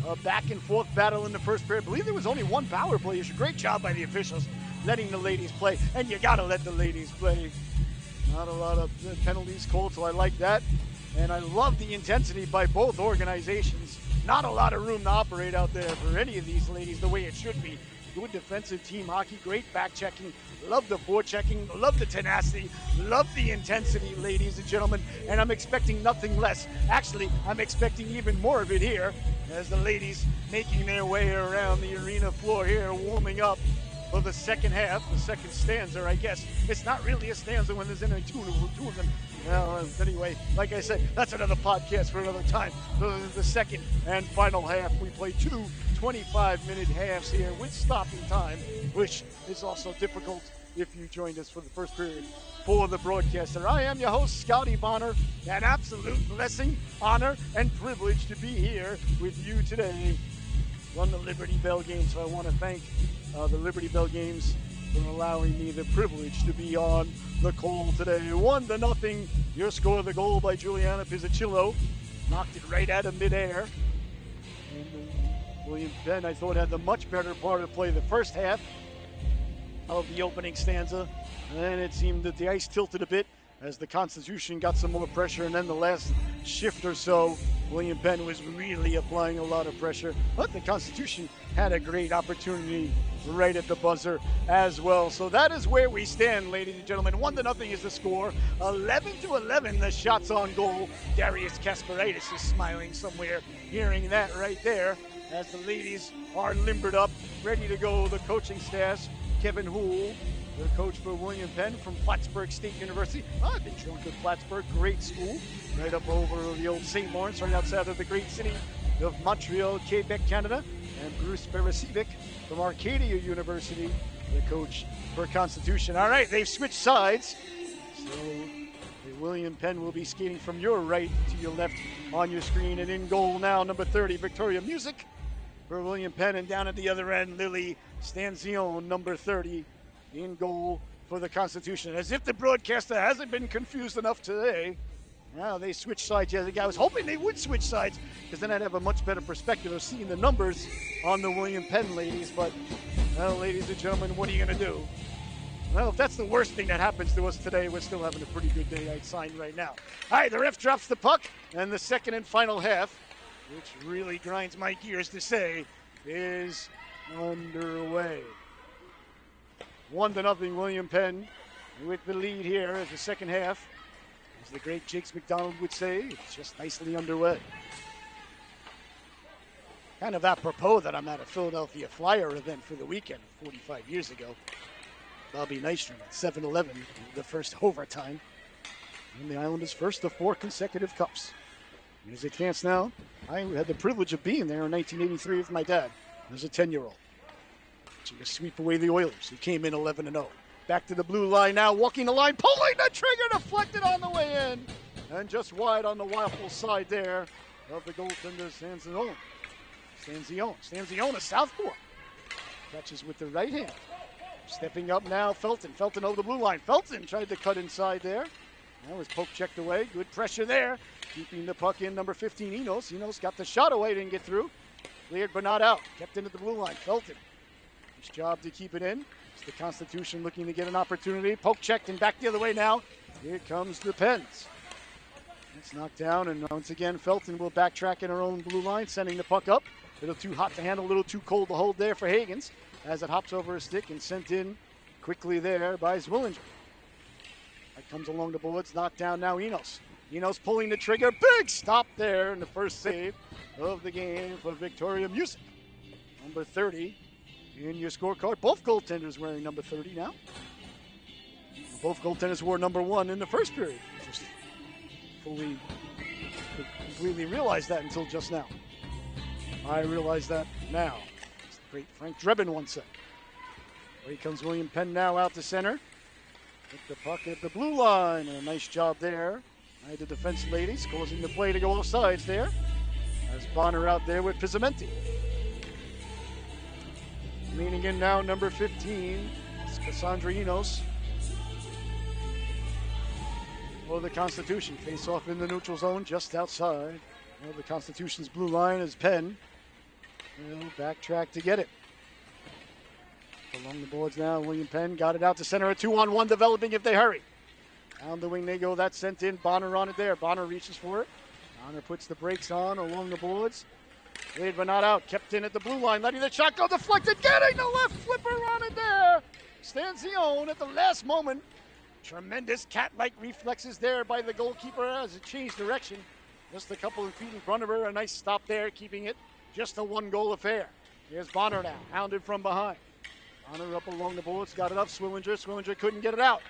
A back and forth battle in the first period. I believe there was only one power play. Great job by the officials letting the ladies play. And you got to let the ladies play. Not a lot of penalties called, so I like that. And I love the intensity by both organizations. Not a lot of room to operate out there for any of these ladies the way it should be. Good defensive team hockey, great back checking. Love the forechecking, love the tenacity, love the intensity, ladies and gentlemen. And I'm expecting nothing less. Actually, I'm expecting even more of it here as the ladies making their way around the arena floor here, warming up for the second half, the second stanza, I guess. It's not really a stanza when there's only two of them. Well, anyway, like I said, that's another podcast for another time. The second and final half, we play two 25-minute halves here with stopping time, which is also difficult if you joined us for the first period. For the broadcaster, I am your host, Scotty Bonner. An absolute blessing, honor, and privilege to be here with you today on the Liberty Bell Games. So I want to thank the Liberty Bell Games for allowing me the privilege to be on the call today. 1-0. Your score, the goal by Juliana Pizzuccillo. Knocked it right out of midair. And William Penn, I thought, had the much better part of play the first half of the opening stanza. And then it seemed that the ice tilted a bit as the Constitution got some more pressure. And then the last shift or so, William Penn was really applying a lot of pressure. But the Constitution had a great opportunity right at the buzzer as well. So that is where we stand, ladies and gentlemen. 1-0 is the score. 11-11, the shots on goal. Darius Kasparidis is smiling somewhere, hearing that right there, as the ladies are limbered up, ready to go. The coaching staff, Kevin Houle, the coach for William Penn from Plattsburgh State University. I've been drunk at Plattsburgh, great school, right up over the old St. Lawrence, right outside of the great city of Montreal, Quebec, Canada. And Bruce Beresivic from Arcadia University, the coach for Constitution. All right, they've switched sides. So William Penn will be skating from your right to your left on your screen. And in goal now, number 30, Victoria Music for William Penn. And down at the other end, Lily Stanzione, number 30, in goal for the Constitution. As if the broadcaster hasn't been confused enough today. Now they switched sides. Yeah, I was hoping they would switch sides because then I'd have a much better perspective of seeing the numbers on the William Penn ladies. But, well, ladies and gentlemen, what are you going to do? Well, if that's the worst thing that happens to us today, we're still having a pretty good day, I'd sign right now. All right, the ref drops the puck, and the second and final half, which really grinds my gears to say, is underway. 1-0 William Penn with the lead here as the second half. As the great Jakes McDonald would say, it's just nicely underway. Kind of apropos that I'm at a Philadelphia Flyer event for the weekend 45 years ago. Bobby Nystrom at 7-11, the first overtime. And the Islanders' first of 4 consecutive cups. And as it stands now, I had the privilege of being there in 1983 with my dad as a 10-year-old. To sweep away the Oilers, who came in 11-0. Back to the blue line now, walking the line, pulling the trigger, deflected on the way in. And just wide on the waffle side there of the goaltender, Stanzione. Stanzione, a southpaw. Catches with the right hand. Stepping up now, Felton over the blue line. Felton tried to cut inside there. That was poke checked away. Good pressure there. Keeping the puck in, number 15, Enos. Enos got the shot away, didn't get through. Cleared but not out. Kept into the blue line. Felton. His job to keep it in. It's the Constitution looking to get an opportunity. Poke checked and back the other way now. Here comes the Pens. It's knocked down, and once again, Felton will backtrack in her own blue line, sending the puck up. A little too hot to handle, a little too cold to hold there for Hagens, as it hops over a stick and sent in quickly there by Zwillinger. That comes along the boards, knocked down now Enos. Enos pulling the trigger. Big stop there in the first save of the game for Victoria Music. Number 30 in your scorecard. Both goaltenders wearing number 30 now. Both goaltenders wore number 1 in the first period. Just completely realized that until just now. I realize that now. As the great Frank Drebin once said. Away comes William Penn now out to center. With the puck at the blue line. And a nice job there by the defense ladies, causing the play to go off sides there. As Bonner out there with Pizzamenti. Leaning in now, number 15, it's Cassandra Enos. For the Constitution, face off in the neutral zone just outside. The Constitution's blue line is Penn. They'll backtrack to get it. Along the boards now, William Penn got it out to center. A 2-on-1 developing if they hurry. Down the wing they go. That's sent in. Bonner on it there. Bonner reaches for it. Bonner puts the brakes on along the boards. Played but not out. Kept in at the blue line. Letting the shot go deflected. Getting the left flipper on it there. Stanzione at the last moment. Tremendous cat-like reflexes there by the goalkeeper as it changed direction. Just a couple of feet in front of her. A nice stop there, keeping it just a 1-goal affair. Here's Bonner now, hounded from behind. Bonner up along the boards, got it up. Swillinger. Swillinger couldn't get it out.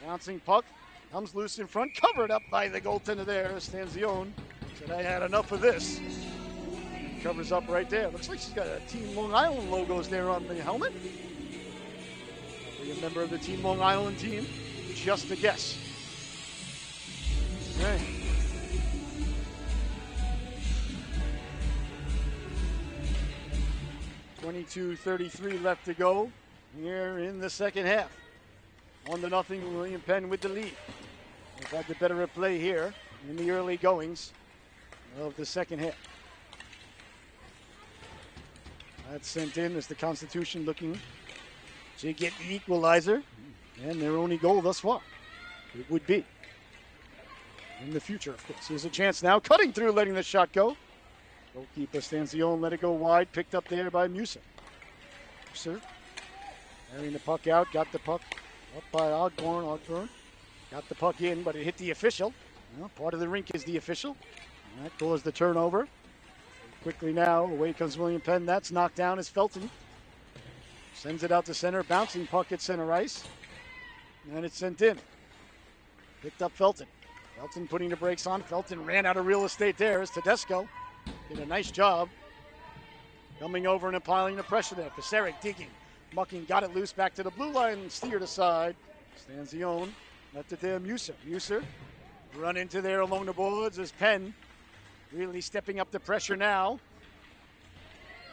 Bouncing puck, comes loose in front, covered up by the goaltender there. Stanzione said, I had enough of this. Covers up right there. Looks like she's got a Team Long Island logos there on the helmet. Are you a member of the Team Long Island team? Just a guess. All right. .22:33 left to go here in the second half. 1-0, William Penn with the lead. They've had the better of play here in the early goings of the second half. That's sent in as the Constitution looking to get the equalizer, and their only goal thus far. It would be in the future, of course. Here's a chance now, cutting through, letting the shot go. Goalkeeper Stanzione let it go wide, picked up there by Musa. Musa carrying the puck out, got the puck up by Ogburn. Got the puck in, but it hit the official. Well, part of the rink is the official. And that caused the turnover. Quickly now, away comes William Penn. That's knocked down as Felton sends it out to center. Bouncing puck at center ice. And it's sent in. Picked up Felton. Felton putting the brakes on. Felton ran out of real estate there as Tedesco did a nice job coming over and applying the pressure there. Paseric digging, mucking, got it loose back to the blue line and steered aside. Stanzione left it there. Musa run into there along the boards as Penn really stepping up the pressure now.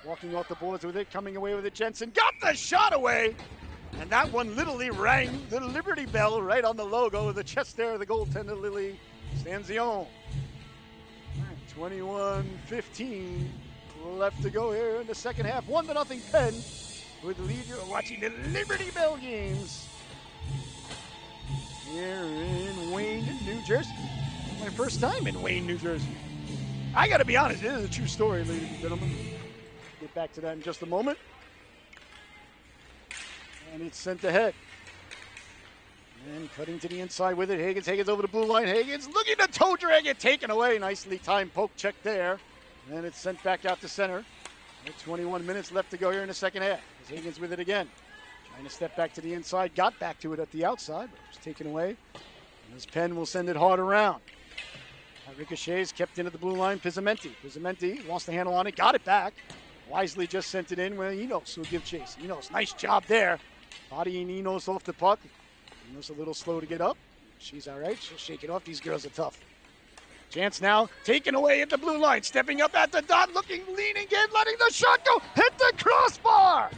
Walking off the boards with it, coming away with it. Jensen got the shot away. And that one literally rang the Liberty Bell right on the logo of the chest there of the goaltender, Lily Stanzione. 21-15 left to go here in the second half. 1-0 Penn with the lead. You're watching the Liberty Bell games here in Wayne, New Jersey. My first time in Wayne, New Jersey. I got to be honest, it is a true story, ladies and gentlemen. Get back to that in just a moment. And it's sent ahead. And cutting to the inside with it. Higgins over the blue line. Higgins looking to toe drag it. Taken away. Nicely timed poke check there. And it's sent back out to center. 21 minutes left to go here in the second half. Higgins with it again. Trying to step back to the inside. Got back to it at the outside, but it was taken away. And as Penn will send it hard around. Ricochets kept in at the blue line. Pizzamenti lost the handle on it. Got it back. Wisely just sent it in. Well, Enos will give chase. Enos, nice job there. Bodying Enos off the puck. Enos a little slow to get up. She's all right. She'll shake it off. These girls are tough. Chance now, taken away at the blue line. Stepping up at the dot, looking, leaning in, letting the shot go. Hit the crossbar.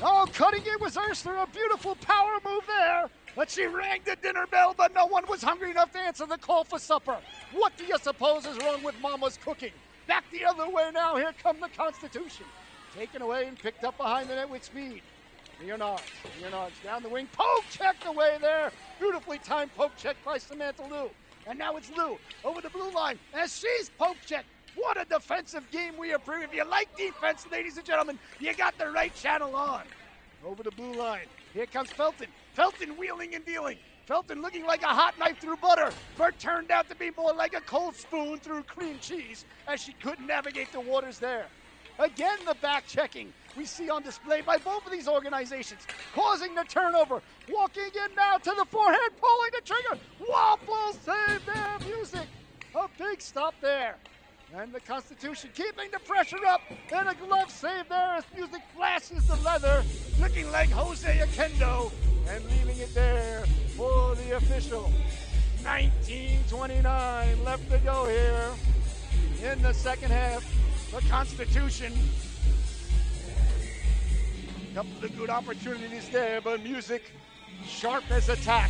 Oh, cutting it was Urster. A beautiful power move there. But she rang the dinner bell, but no one was hungry enough to answer the call for supper. What do you suppose is wrong with Mama's cooking? Back the other way now. Here come the Constitution. Taken away and picked up behind the net with speed. Leonards down the wing. Poke checked away there. Beautifully timed poke check by Samantha Liu. And now it's Liu over the blue line as she's poke checked. What a defensive game we approve. If you like defense, ladies and gentlemen, you got the right channel on. Over the blue line. Here comes Felton. Felton wheeling and dealing. Felton looking like a hot knife through butter, but turned out to be more like a cold spoon through cream cheese as she couldn't navigate the waters there. Again, the back checking we see on display by both of these organizations, causing the turnover. Walking in now to the forehand, pulling the trigger. Waffle save there, Music. A big stop there. And the Constitution keeping the pressure up. And a glove save there as Music flashes the leather, looking like Jose Akendo, and leaving it there for the official. 19:29 left to go here in the second half. The Constitution, a couple of good opportunities there, but Music sharp as attack.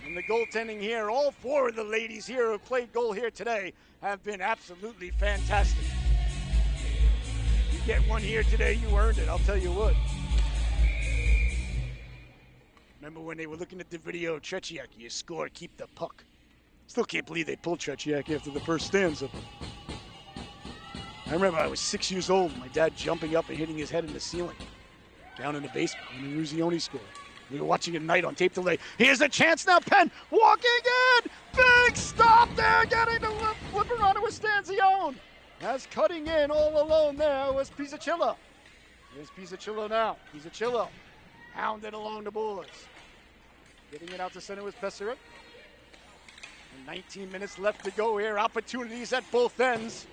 And the goaltending here, all four of the ladies here who have played goal here today have been absolutely fantastic. You get one here today, you earned it, I'll tell you what. Remember when they were looking at the video, Tretiak, you score, keep the puck. Still can't believe they pulled Tretiak after the first stanza. I remember I was 6 years old, my dad jumping up and hitting his head in the ceiling down in the basement when Ruzioni scored. We were watching it at night on tape delay. Here's a chance now, Penn walking in! Big stop there, getting the flipper onto a Stanzione. As cutting in all alone there was Pizzacillo. Here's Pizzacillo now. Pizzacillo hounded along the boards. Getting it out to center was Peseric. 19 minutes left to go here. Opportunities at both ends.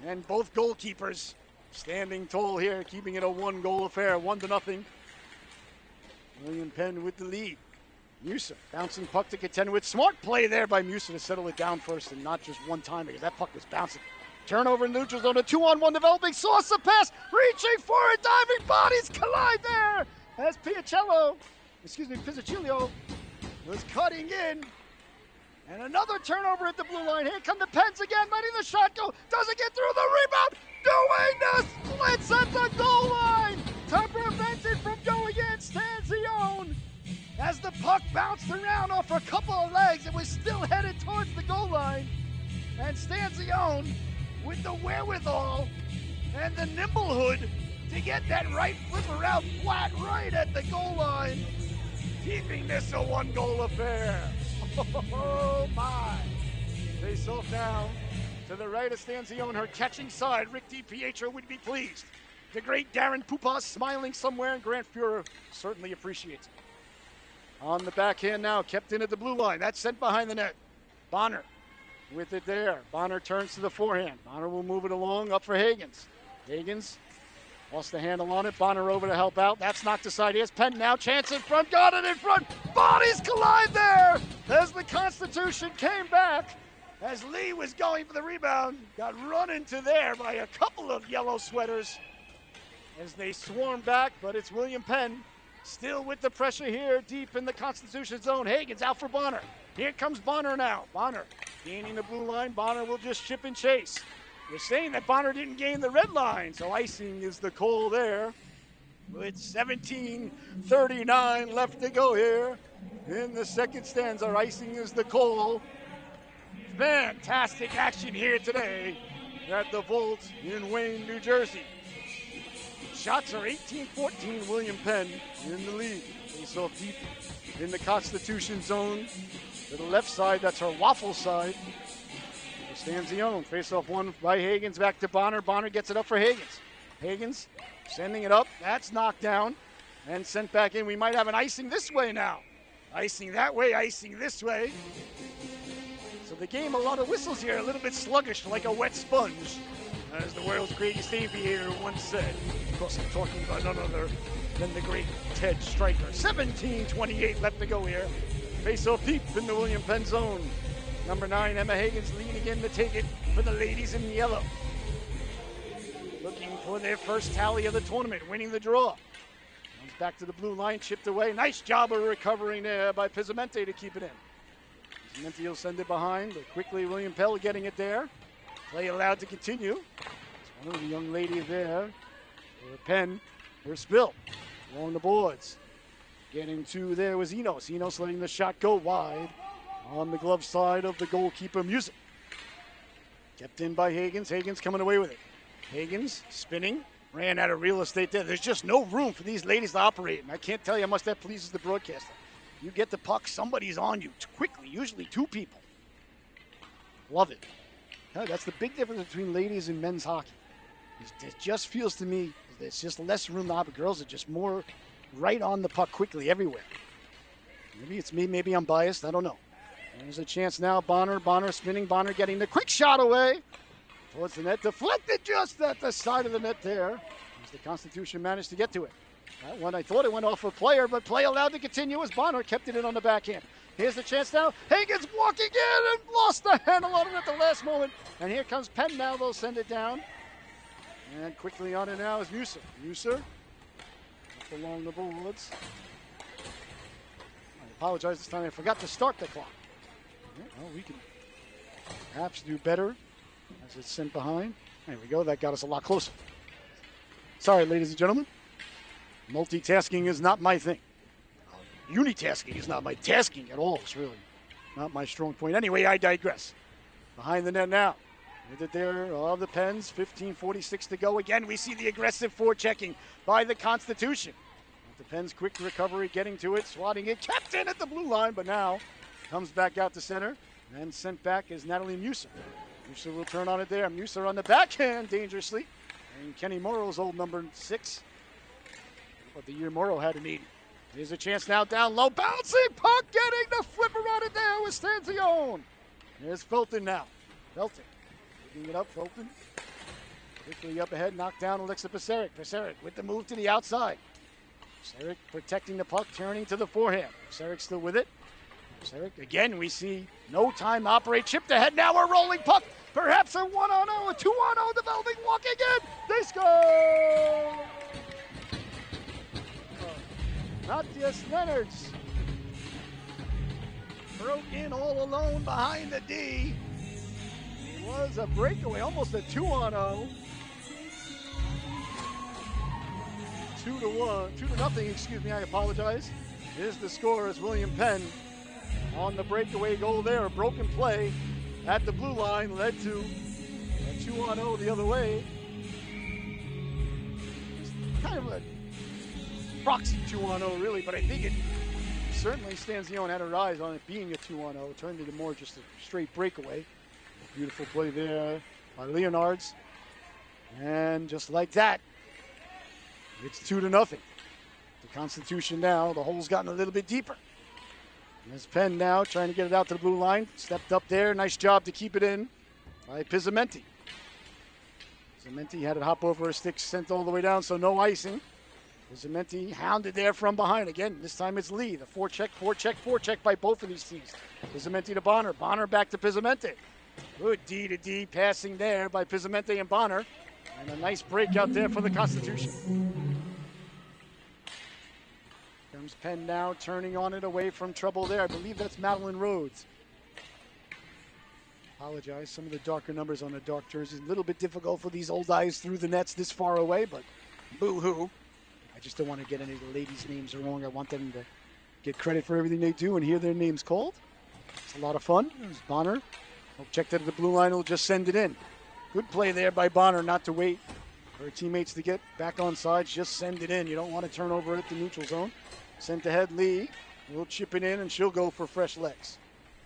And both goalkeepers standing tall here, keeping it a one-goal affair, 1-0. William Penn with the lead. Musa bouncing puck to contend with. Smart play there by Musa to settle it down first and not just one time because that puck was bouncing. Turnover in neutral zone, a 2-on-1 developing. Saucer pass, reaching for it, diving bodies collide there as Pizzacillo was cutting in. And another turnover at the blue line. Here come the Pens again, letting the shot go. Doesn't get through the rebound. Doing the splits at the goal line to prevent it from going in. Stanzione. As the puck bounced around off a couple of legs, it was still headed towards the goal line. And Stanzione with the wherewithal and the nimblehood to get that right flipper out flat right at the goal line, keeping this a one-goal affair. Oh my! Face off now to the right of Stanzione, her catching side. Rick DiPietro would be pleased. The great Darren Pupas smiling somewhere, and Grant Fuhrer certainly appreciates it. On the backhand now, kept in at the blue line. That's sent behind the net. Bonner with it there. Bonner turns to the forehand. Bonner will move it along, up for Hagens. Hagens lost the handle on it. Bonner over to help out. That's knocked aside. Here's Penn now. Chance in front. Got it in front. Bodies collide there as the Constitution came back. As Lee was going for the rebound, got run into there by a couple of yellow sweaters as they swarm back, but it's William Penn still with the pressure here deep in the Constitution zone. Hagens out for Bonner. Here comes Bonner now. Bonner gaining the blue line. Bonner will just chip and chase. You're saying that Bonner didn't gain the red line, so icing is the call there. With 17:39 left to go here in the second stanza. Icing is the call. Fantastic action here today at the Vault in Wayne, New Jersey. Shots are 18-14, William Penn in the lead. Face off deep in the Constitution zone. To the left side, that's her waffle side. Stanzione, face off one by Hagens, back to Bonner. Bonner gets it up for Hagens. Hagens sending it up. That's knocked down and sent back in. We might have an icing this way now. Icing that way, icing this way. So the game, a lot of whistles here, a little bit sluggish, like a wet sponge, as the world's greatest aviator once said. Of course, I'm talking about none other than the great Ted Stryker. 17:28 left to go here. Face off deep in the William Penn zone. Number 9, Emma Hagens leaning in to take it for the ladies in yellow. Looking for their first tally of the tournament, winning the draw. Comes back to the blue line, chipped away. Nice job of recovering there by Pizzamente to keep it in. Pizzamente will send it behind, but quickly William Pell getting it there. Play allowed to continue. It's one of the young ladies there. Penn, her spill along the boards. Getting to there was Enos. Enos letting the shot go wide on the glove side of the goalkeeper, Music. Kept in by Hagens. Hagens coming away with it. Hagens spinning. Ran out of real estate there. There's just no room for these ladies to operate. And I can't tell you how much that pleases the broadcaster. You get the puck, somebody's on you quickly, usually two people. Love it. Yeah, that's the big difference between ladies and men's hockey. It just feels to me there's just less room now, but girls are just more right on the puck quickly everywhere. Maybe it's me, maybe I'm biased, I don't know. There's a chance now, Bonner spinning, Bonner getting the quick shot away. Towards the net, deflected just at the side of the net there. As the Constitution managed to get to it. That one, I thought it went off a player, but play allowed to continue as Bonner kept it in on the backhand. Here's the chance now. Hagen's walking in and lost the handle on it at the last moment. And here comes Penn now. They'll send it down. And quickly on it now is Muser. Muser up along the boards. I apologize this time. I forgot to start the clock. Yeah, well, we can perhaps do better as it's sent behind. There we go. That got us a lot closer. Sorry, ladies and gentlemen. Multitasking is not my thing. Unitasking is not my tasking at all. It's really not my strong point. Anyway, I digress. Behind the net now. With it there of the Pens. 15:46 to go. Again, we see the aggressive forechecking by the Constitution. The Pens quick recovery, getting to it, swatting it, kept in at the blue line, but now comes back out to center and sent back is Natalie Muser. Muser will turn on it there. Muser on the backhand dangerously. And Kenny Morrow's old number 6. But the year Morrow had an 80. Here's a chance now down low. Bouncing puck, getting the flipper on it there with Stanzione. Here's Felton now. Felton picking it up. Felton quickly up ahead. Knocked down Alexa Paseric. Paseric with the move to the outside. Paseric protecting the puck, turning to the forehand. Paseric still with it. Paseric again. We see no time to operate. Chipped ahead now. A rolling puck. Perhaps a 1-on-0, a 2-on-0 developing. Walking in. They score. Matthias Leonards broke in all alone behind the D. It was a breakaway, almost a 2-on-0. 2-0, excuse me, I apologize. Here's the score as William Penn on the breakaway goal there. A broken play at the blue line led to a 2-on-0 the other way. It's kind of a proxy 2-on-0 really, but I think it certainly Stanzione had her eyes on it being a 2-on-0. Turned into more just a straight breakaway. Beautiful play there by Leonards. And just like that, it's 2-0. The Constitution now, the hole's gotten a little bit deeper. There's Penn now trying to get it out to the blue line. Stepped up there, nice job to keep it in by Pizzamenti. Pizzamenti had it hop over her stick, sent all the way down, so no icing. Pizzamenti hounded there from behind. Again, this time it's Lee. The forecheck by both of these teams. Pizzamenti to Bonner. Bonner back to Pizzamenti. Good D to D passing there by Pizzamenti and Bonner. And a nice break out there for the Constitution. Comes Penn now, turning on it away from trouble there. I believe that's Madeline Rhodes. Apologize, some of the darker numbers on the dark jerseys. A little bit difficult for these old eyes through the nets this far away, but boo-hoo. I just don't want to get any of the ladies' names wrong. I want them to get credit for everything they do and hear their names called. It's a lot of fun. There's Bonner. Check that at the blue line. Will just send it in. Good play there by Bonner not to wait for her teammates to get back on sides. Just send it in. You don't want to turn over at the neutral zone. Sent ahead Lee. Will chip it in and she'll go for fresh legs.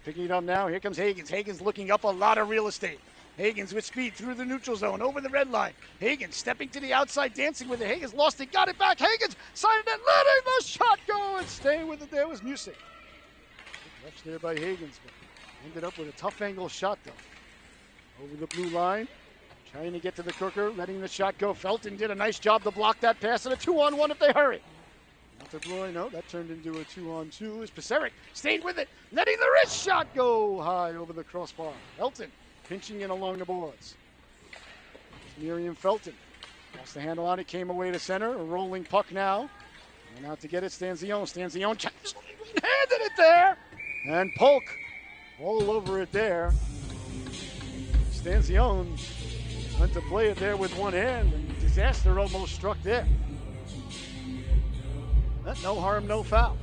Picking it up now. Here comes Hagens. Hagens looking up a lot of real estate. Hagens with speed through the neutral zone, over the red line. Hagens stepping to the outside, dancing with it. Hagens lost it, got it back. Hagens signing it, letting the shot go and staying with it there was Music. Left there by Hagens, but ended up with a tough angle shot though. Over the blue line, trying to get to the cooker, letting the shot go. Felton did a nice job to block that pass, and a 2-on-1 if they hurry. Not the blue line, no, that turned into a 2-on-2 as Paseric stayed with it, letting the wrist shot go high over the crossbar. Felton pinching in along the boards. It's Miriam Felton. Lost the handle on it, came away to center. A rolling puck now. And out to get it, Stanzione. Stanzione handed it there. And Polk all over it there. Stanzione went to play it there with one hand, and disaster almost struck there. But no harm, no foul.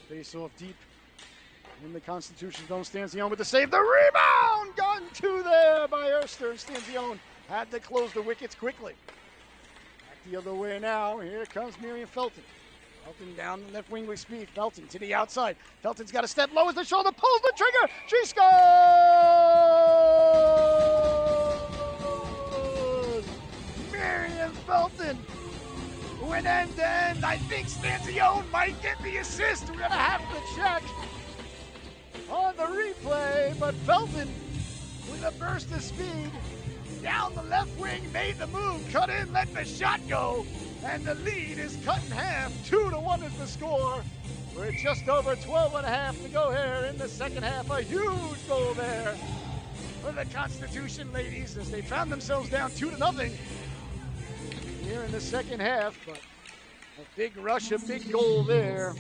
Face off deep in the Constitution zone. Stanzione with the save. The rebound! Gone to there by Erster. Stanzione Had to close the wickets quickly. Back the other way now. Here comes Miriam Felton. Felton down the left wing with speed. Felton to the outside. Felton's got a step, lowers the shoulder, pulls the trigger. She scores! Miriam Felton went end to end. I think Stanzione might get the assist. We're going to have to check on the replay, but Felton with a burst of speed down the left wing, made the move, cut in, let the shot go, and the lead is cut in half. 2-1 is the score. We're just over 12 and a half to go here in the second half. A huge goal there for the Constitution ladies as they found themselves down 2-0 here in the second half. But a big rush, a big goal there.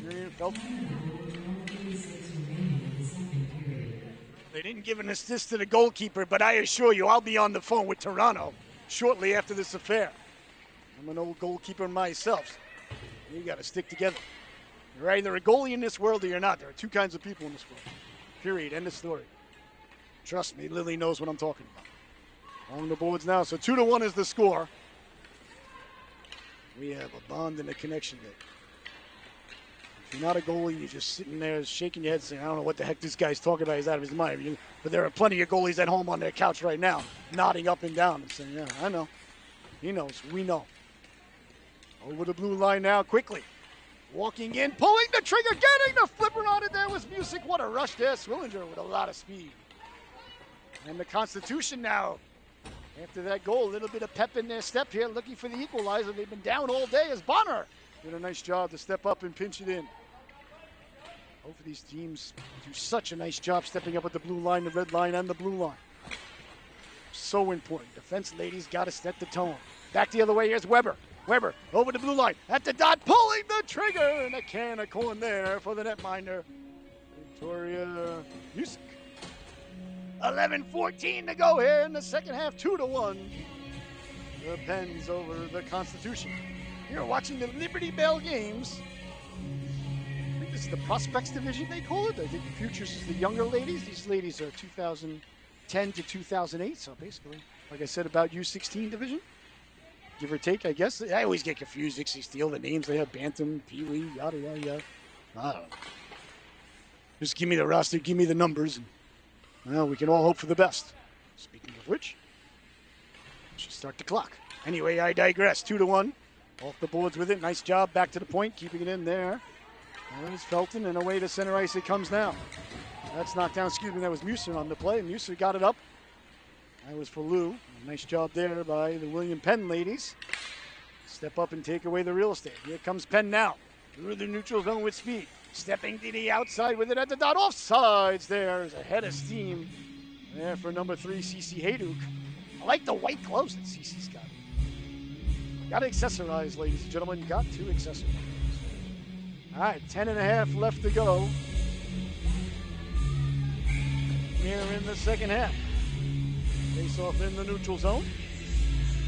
Miriam Felton. They didn't give an assist to the goalkeeper, but I assure you I'll be on the phone with Toronto shortly after this affair. I'm an old goalkeeper myself. So you got to stick together. You're either a goalie in this world or you're not. There are two kinds of people in this world. Period. End of story. Trust me, Lily knows what I'm talking about. On the boards now, so 2-1 is the score. We have a bond and a connection there. If you're not a goalie, you're just sitting there shaking your head saying, I don't know what the heck this guy's talking about. He's out of his mind. But there are plenty of goalies at home on their couch right now, nodding up and down and saying, yeah, I know. He knows. We know. Over the blue line now, quickly. Walking in, pulling the trigger, getting the flipper on it. There was music. What a rush there. Swillinger with a lot of speed. And the Constitution now, after that goal, a little bit of pep in their step here, looking for the equalizer. They've been down all day as Bonner did a nice job to step up and pinch it in. Both of these teams do such a nice job stepping up at the blue line, the red line, and the blue line. So important. Defense ladies got to set the tone. Back the other way, here's Weber. Weber over the blue line, at the dot, pulling the trigger, and a can of corn there for the netminder, Victoria Music. 11:14 to go here in the second half, 2-1. The Penns over the Constitution. You're watching the Liberty Bell games. I think this is the Prospects Division, they call it. I think the Futures is the younger ladies. These ladies are 2010 to 2008, so basically, like I said, about U16 division. Give or take, I guess. I always get confused. They steal the names. They have Bantam, Pee Wee, yada, yada, yada. I don't know. Just give me the roster, give me the numbers, and well, we can all hope for the best. Speaking of which, we should start the clock. Anyway, I digress. 2-1. Off the boards with it. Nice job back to the point, keeping it in there. There's Felton, and away to center ice it comes now. That's knocked down. Excuse me, that was Muser on the play. Muser got it up. That was for Lou. Nice job there by the William Penn ladies. Step up and take away the real estate. Here comes Penn now. Through the neutral zone with speed. Stepping to the outside with it at the dot. Offsides there. There's a head of steam there for number 3, Cece Hayduk. I like the white gloves that Cece's got. Got to accessorize, ladies and gentlemen. Got to accessorize. All right, 10.5 left to go here in the second half. Face off in the neutral zone.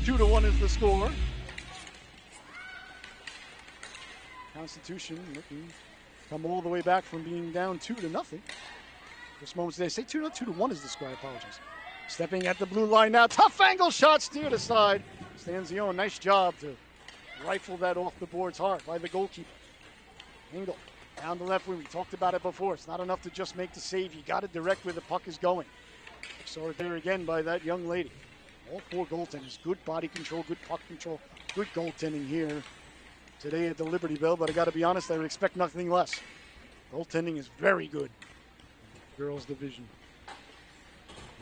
2-1 is the score. Constitution looking to come all the way back from being down 2-0. This moment, they say 2-1 is the score. I apologize. Stepping at the blue line now. Tough angle shot, steered aside. Stanzione, nice job to rifle that off the boards hard by the goalkeeper. Engel down the left wing. We talked about it before. It's not enough to just make the save. You got to direct where the puck is going. Saw it there again by that young lady. All 4 goaltenders. Good body control, good puck control, good goaltending here today at the Liberty Bell. But I got to be honest, I would expect nothing less. Goaltending is very good. Girls division.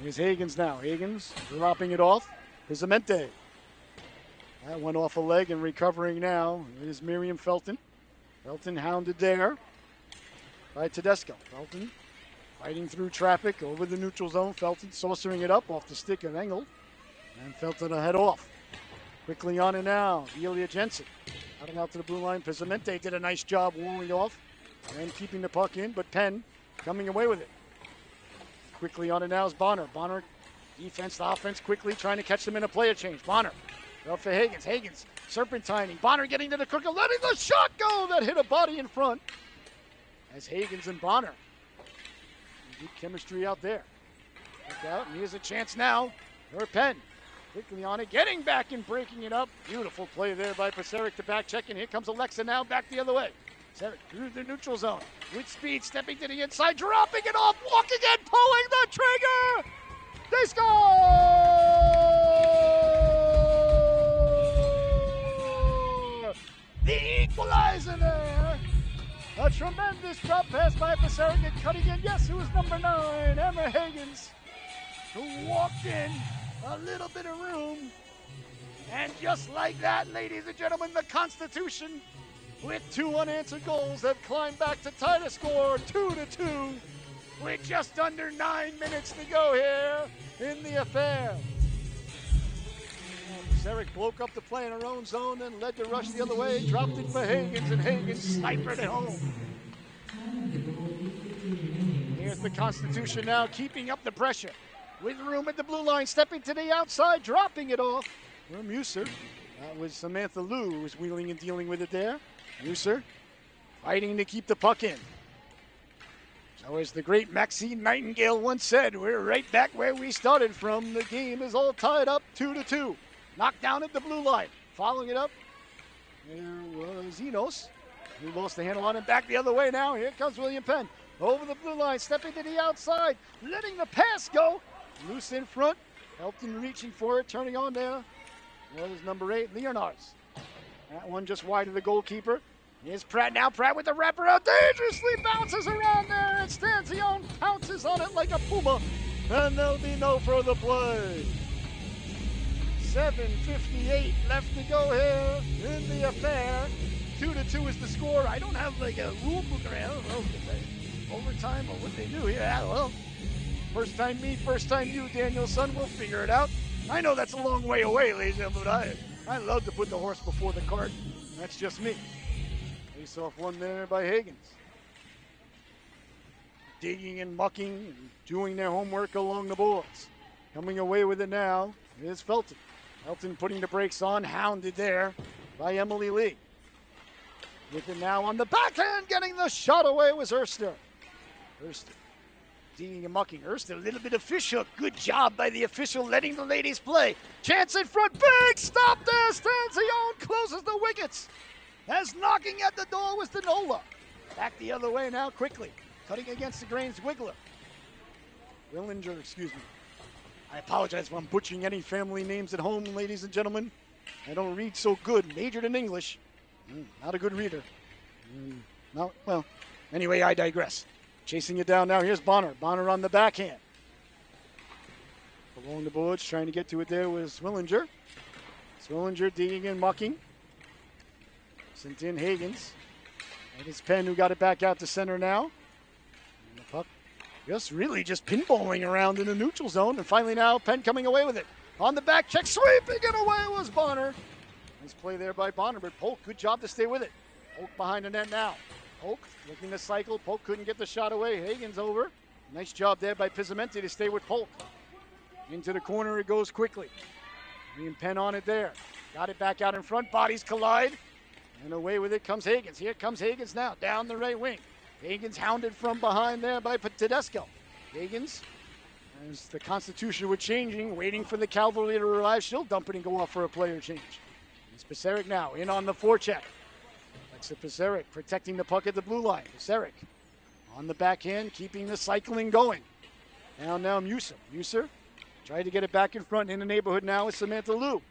Here's Hagens now. Hagens dropping it off. Pizamente. That went off a leg and recovering now. It is Miriam Felton. Felton hounded there by Tedesco. Felton fighting through traffic over the neutral zone. Felton saucering it up off the stick of Engel. And Felton will head off. Quickly on it now. Delia Jensen out to the blue line. Pizamente did a nice job walling off and keeping the puck in, but Penn coming away with it. Quickly on it now is Bonner. Bonner defense to offense quickly trying to catch them in a player change. Bonner up for Hagens. Hagens serpentining. Bonner getting to the crook, letting the shot go that hit a body in front. As Hagens and Bonner. Good chemistry out there. Look out, and here's a chance now for Penn. Quickly on it, getting back and breaking it up. Beautiful play there by Paseric to back check, and here comes Alexa now back the other way. Paseric through the neutral zone with speed, stepping to the inside, dropping it off, walking in, pulling the trigger. They score! The equalizer there. A tremendous drop pass by Paseric and cutting in. Yes, it was number 9, Emma Higgins, who walked in. A little bit of room. And just like that, ladies and gentlemen, the Constitution, with 2 unanswered goals, have climbed back to tie the score 2-2 with just under 9 minutes to go here in the affair. Paseric broke up the play in her own zone and led the rush the other way, dropped it for Higgins, and Higgins snipered it home. Here's the Constitution now, keeping up the pressure. With room at the blue line, stepping to the outside, dropping it off for Muser. That was Samantha Liu who was wheeling and dealing with it there. Muser fighting to keep the puck in. So as the great Maxine Nightingale once said, we're right back where we started from. The game is all tied up 2-2. Knocked down at the blue line. Following it up, there was Enos, who lost the handle on it. Back the other way now. Here comes William Penn. Over the blue line, stepping to the outside, letting the pass go. Loose in front, Elton reaching for it, turning on there. That was number 8, Leonards. That one just wide of the goalkeeper. Here's Pratt now. Pratt with the wraparound, dangerously bounces around there, and Stanzione pounces on it like a puma. And there'll be no further play. 7:58 left to go here in the affair. 2-2 is the score. I don't have like a rule book around. I don't know if they overtime or what they do here. I don't know. First time me, first time you, Danielson. We'll figure it out. I know that's a long way away, ladies and gentlemen, but I love to put the horse before the cart. That's just me. Face off one there by Higgins. Digging and mucking and doing their homework along the boards. Coming away with it now is Felton. Felton putting the brakes on, hounded there by Emily Lee. With it now on the backhand, getting the shot away was Erster. Erster. Digging and mucking. Erster, a little bit of fish hook. Good job by the official letting the ladies play. Chance in front. Big stop there. Stanzione closes the wickets. As knocking at the door was Denola. Back the other way now quickly. Cutting against the grains, Wiggler. Willinger, excuse me. I apologize if I'm butchering any family names at home, ladies and gentlemen. I don't read so good. Majored in English. Not a good reader. No, well, anyway, I digress. Chasing it down now. Here's Bonner. Bonner on the backhand. Along the boards, trying to get to it there was Swillinger. Swillinger digging and mucking. Sent in Higgins. And it's Penn who got it back out to center now. And the puck just pinballing around in the neutral zone. And finally now, Penn coming away with it. On the back check, sweeping it away was Bonner. Nice play there by Bonner, but Polk, good job to stay with it. Polk behind the net now. Polk looking to cycle. Polk couldn't get the shot away. Higgins over. Nice job there by Pizzamenti to stay with Polk. Into the corner it goes quickly. And Penn on it there. Got it back out in front. Bodies collide. And away with it comes Higgins. Here comes Higgins now. Down the right wing. Higgins hounded from behind there by Tedesco. Higgins, as the Constitution were changing, waiting for the cavalry to arrive. She'll dump it and go off for a player change. It's Paseric now in on the forecheck. Alexa Paseric protecting the puck at the blue line. Paseric on the backhand, keeping the cycling going. Now Muser. Muser tried to get it back in front in the neighborhood now with Samantha Liu.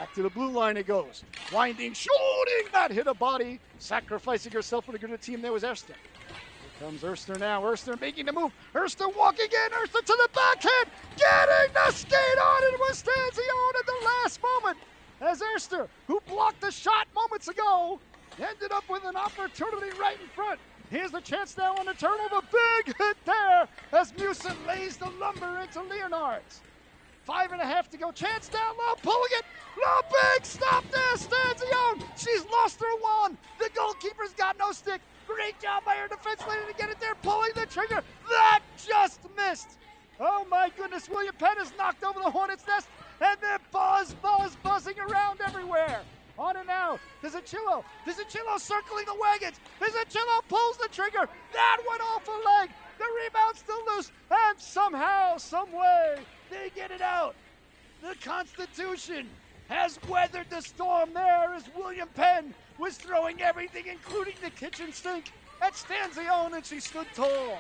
Back to the blue line it goes. Winding, shooting, that hit a body. Sacrificing herself for the good of the team there was Erster. Here comes Erster now. Erster making the move. Erster walking in. Erster to the backhand. Getting the skate on. It was Stanzione at the last moment. As Erster, who blocked the shot moments ago, ended up with an opportunity right in front. Here's the chance now on the turnover. Big hit there as Musen lays the lumber into Leonards. 5.5 to go. Chance down low, pulling it. Low, big stop there. Stanzione. She's lost her one. The goalkeeper's got no stick. Great job by her defense lady to get it there, pulling the trigger. That just missed. Oh my goodness, William Penn is knocked over the hornet's nest, and they're buzzing around everywhere. On and out. Pizzicillo circling the wagons. Pizzicillo pulls the trigger. That went off a leg. The rebound's still loose, and somehow, some way, they get it out. The Constitution has weathered the storm there as William Penn was throwing everything, including the kitchen sink, at Stanzione, and she stood tall.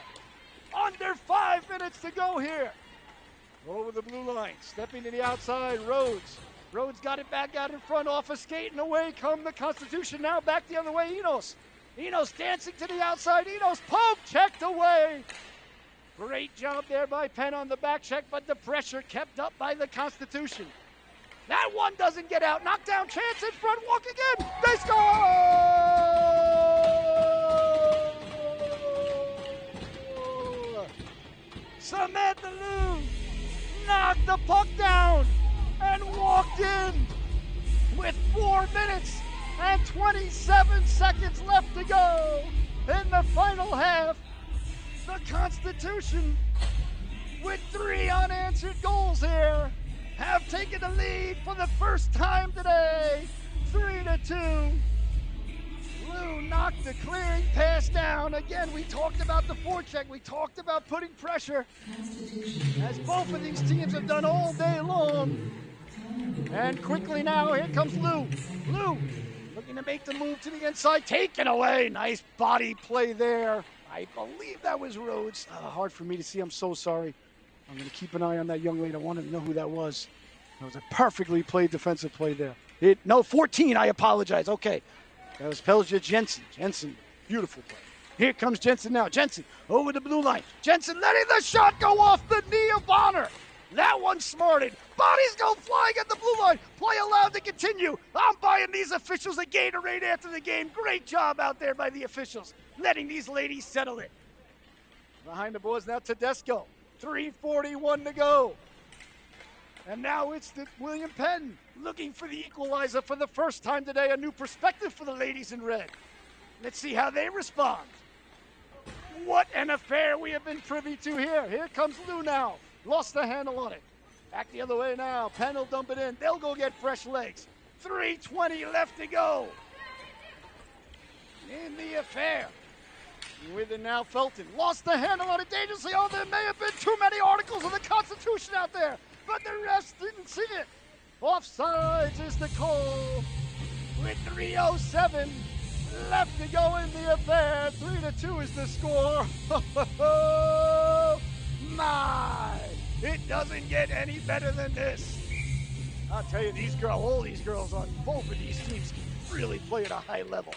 Under 5 minutes to go here. Over the blue line, stepping to the outside, Rhodes. Rhodes got it back out in front, off a skate, and away come the Constitution. Now back the other way, Enos. Enos dancing to the outside. Enos poke, checked away. Great job there by Penn on the back check, but the pressure kept up by the Constitution. That one doesn't get out. Knockdown chance in front, walking in. They score! Samantha Lou knocked the puck down and walked in with 4 minutes and 27 seconds left to go in the final half. The Constitution, with 3 unanswered goals here, have taken the lead for the first time today, 3-2. Lou knocked the clearing pass down. Again, we talked about the forecheck. We talked about putting pressure, as both of these teams have done all day long. And quickly now, here comes Lou. Lou looking to make the move to the inside, taken away. Nice body play there. I believe that was Rhodes. Hard for me to see. I'm so sorry. I'm going to keep an eye on that young lady. I want to know who that was. That was a perfectly played defensive play there. 14, I apologize. Okay. That was Pelja Jensen. Jensen, beautiful play. Here comes Jensen now. Jensen over the blue line. Jensen letting the shot go off the knee of Bonner. That one smarted. Bodies go flying at the blue line. Play allowed to continue. I'm buying these officials a Gatorade after the game. Great job out there by the officials, letting these ladies settle it. Behind the boards now, Tedesco. 3:41 to go. And now it's the William Penn looking for the equalizer for the first time today. A new perspective for the ladies in red. Let's see how they respond. What an affair we have been privy to here. Here comes Lou now. Lost the handle on it. Back the other way now. Penn will dump it in. They'll go get fresh legs. 3:20 left to go in the affair. With it now, Felton lost the handle on it dangerously. Oh, there may have been too many articles of the Constitution out there, but the rest didn't see it. Offsides is the call. With 3:07 left to go in the affair. 3-2 is the score. My, it doesn't get any better than this. I'll tell you, all these girls on both of these teams can really play at a high level.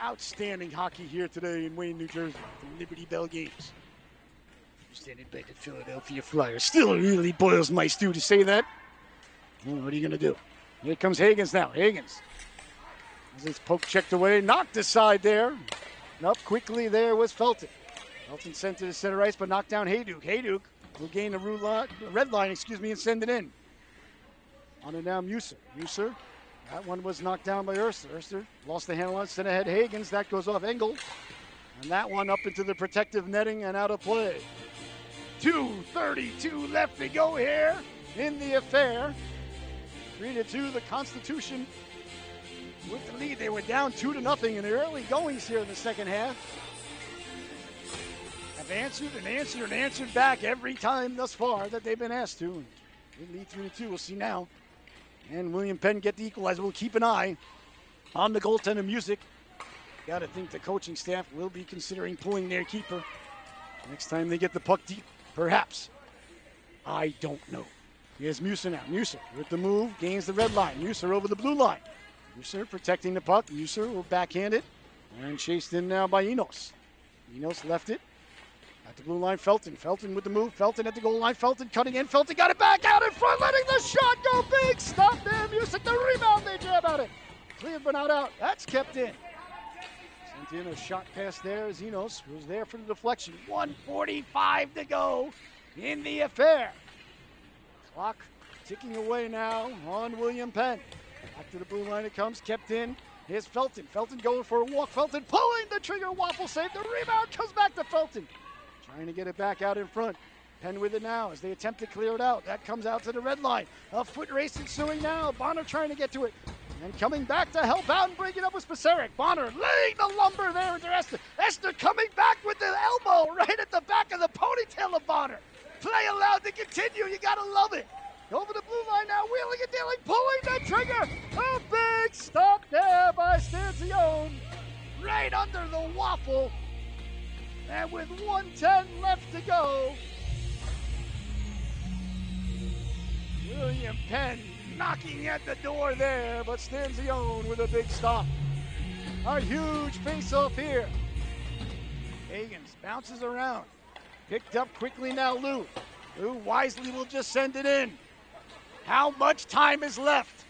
Outstanding hockey here today in Wayne, New Jersey, the Liberty Bell Games. Standing by the Philadelphia Flyers. Still really boils my stew to say that. Well, what are you going to do? Here comes Higgins now. Higgins. As it's poke checked away, knocked aside there. Up quickly there was Felton. Felton sent to the center ice, but knocked down Hayduk. Hayduk will gain the red line, and send it in. On it now, Muser. Muser. That one was knocked down by Urster. Urster lost the handle on, sent ahead Higgins. That goes off Engel. And that one up into the protective netting and out of play. 2:32 left to go here in the affair. 3-2, the Constitution with the lead. They were down 2-0 in the early goings here in the second half. Have answered back every time thus far that they've been asked to. They lead 3-2. We'll see now. And William Penn get the equalizer. We'll keep an eye on the goaltender Music. Got to think the coaching staff will be considering pulling their keeper next time they get the puck deep. Perhaps. I don't know. Here's Muser now. Muser with the move, gains the red line. Muser over the blue line. Muser protecting the puck. Muser will backhand it. And chased in now by Enos. Enos left it. At the blue line, Felton. Felton with the move. Felton at the goal line. Felton cutting in. Felton got it back out in front, letting the shot go big. Stop there, Music. The rebound, they jab at it. Cleared but not out. That's kept in. Sent in a shot pass there as Enos was there for the deflection. 1:45 to go in the affair. Clock ticking away now on William Penn. Back to the blue line it comes. Kept in. Here's Felton. Felton going for a walk. Felton pulling the trigger. Waffle save. The rebound comes back to Felton. Trying to get it back out in front. Penn with it now as they attempt to clear it out. That comes out to the red line. A foot race ensuing now. Bonner trying to get to it. And coming back to help out and break it up with Spaceric. Bonner laying the lumber there into Esther. Esther coming back with the elbow right at the back of the ponytail of Bonner. Play allowed to continue. You got to love it. Over the blue line now, wheeling and dealing, pulling the trigger. A big stop there by Stanzione. Right under the waffle. And with 1:10 left to go, William Penn knocking at the door there, but Stanzione with a big stop. A huge face-off here. Higgins bounces around. Picked up quickly now, Lou. Lou wisely will just send it in. How much time is left?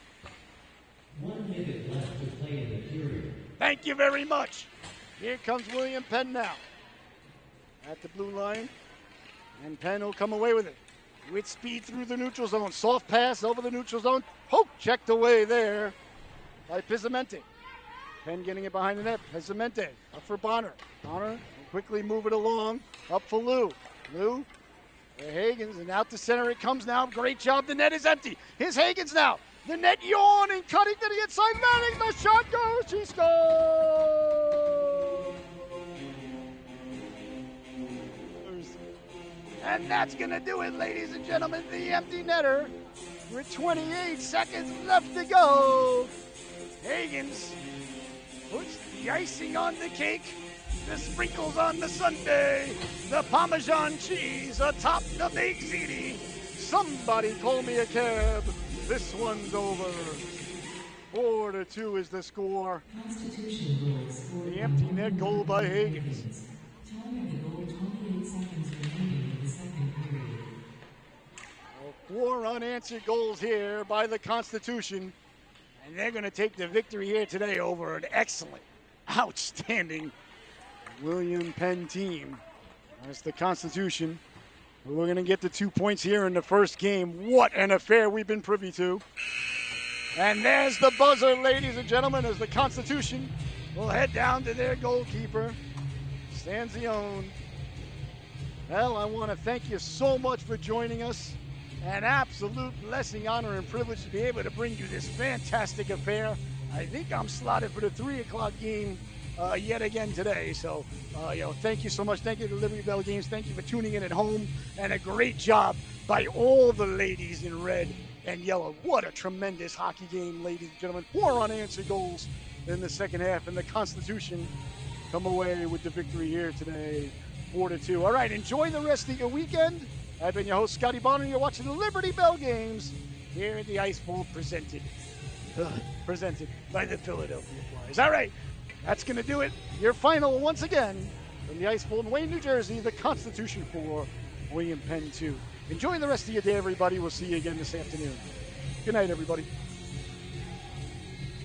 1 minute left to play in the period. Thank you very much. Here comes William Penn now. At the blue line. And Penn will come away with it. With speed through the neutral zone. Soft pass over the neutral zone. Poke checked away there by Pizzamente. Penn getting it behind the net. Pizzamente up for Bonner. Bonner will quickly move it along. Up for Lou. Lou. Higgins, and out to center it comes now. Great job. The net is empty. Here's Higgins now. The net yawning, cutting to the inside, letting the shot go. She scores! And that's going to do it, ladies and gentlemen. The empty netter with 28 seconds left to go. Higgins puts the icing on the cake, the sprinkles on the sundae, the Parmesan cheese atop the baked ziti. Somebody call me a cab. This one's over. 4-2 is the score. The empty net goal by Higgins. Four unanswered goals here by the Constitution, and they're going to take the victory here today over an excellent, outstanding William Penn team. That's the Constitution. We're going to get the 2 points here in the first game. What an affair we've been privy to. And there's the buzzer, ladies and gentlemen, as the Constitution will head down to their goalkeeper, Stanzione. Well, I want to thank you so much for joining us. An absolute blessing, honor, and privilege to be able to bring you this fantastic affair. I think I'm slotted for the 3 o'clock game yet again today. So, thank you so much. Thank you to Liberty Bell Games. Thank you for tuning in at home. And a great job by all the ladies in red and yellow. What a tremendous hockey game, ladies and gentlemen. 4 unanswered goals in the second half. And the Constitution come away with the victory here today, 4-2. All right, enjoy the rest of your weekend. I've been your host, Scotty Bonner. You're watching the Liberty Bell Games here at the Ice Bowl presented by the Philadelphia Flyers. All right, that's going to do it. Your final, once again, from the Ice Bowl in Wayne, New Jersey, the Constitution 4, William Penn 2. Enjoy the rest of your day, everybody. We'll see you again this afternoon. Good night, everybody.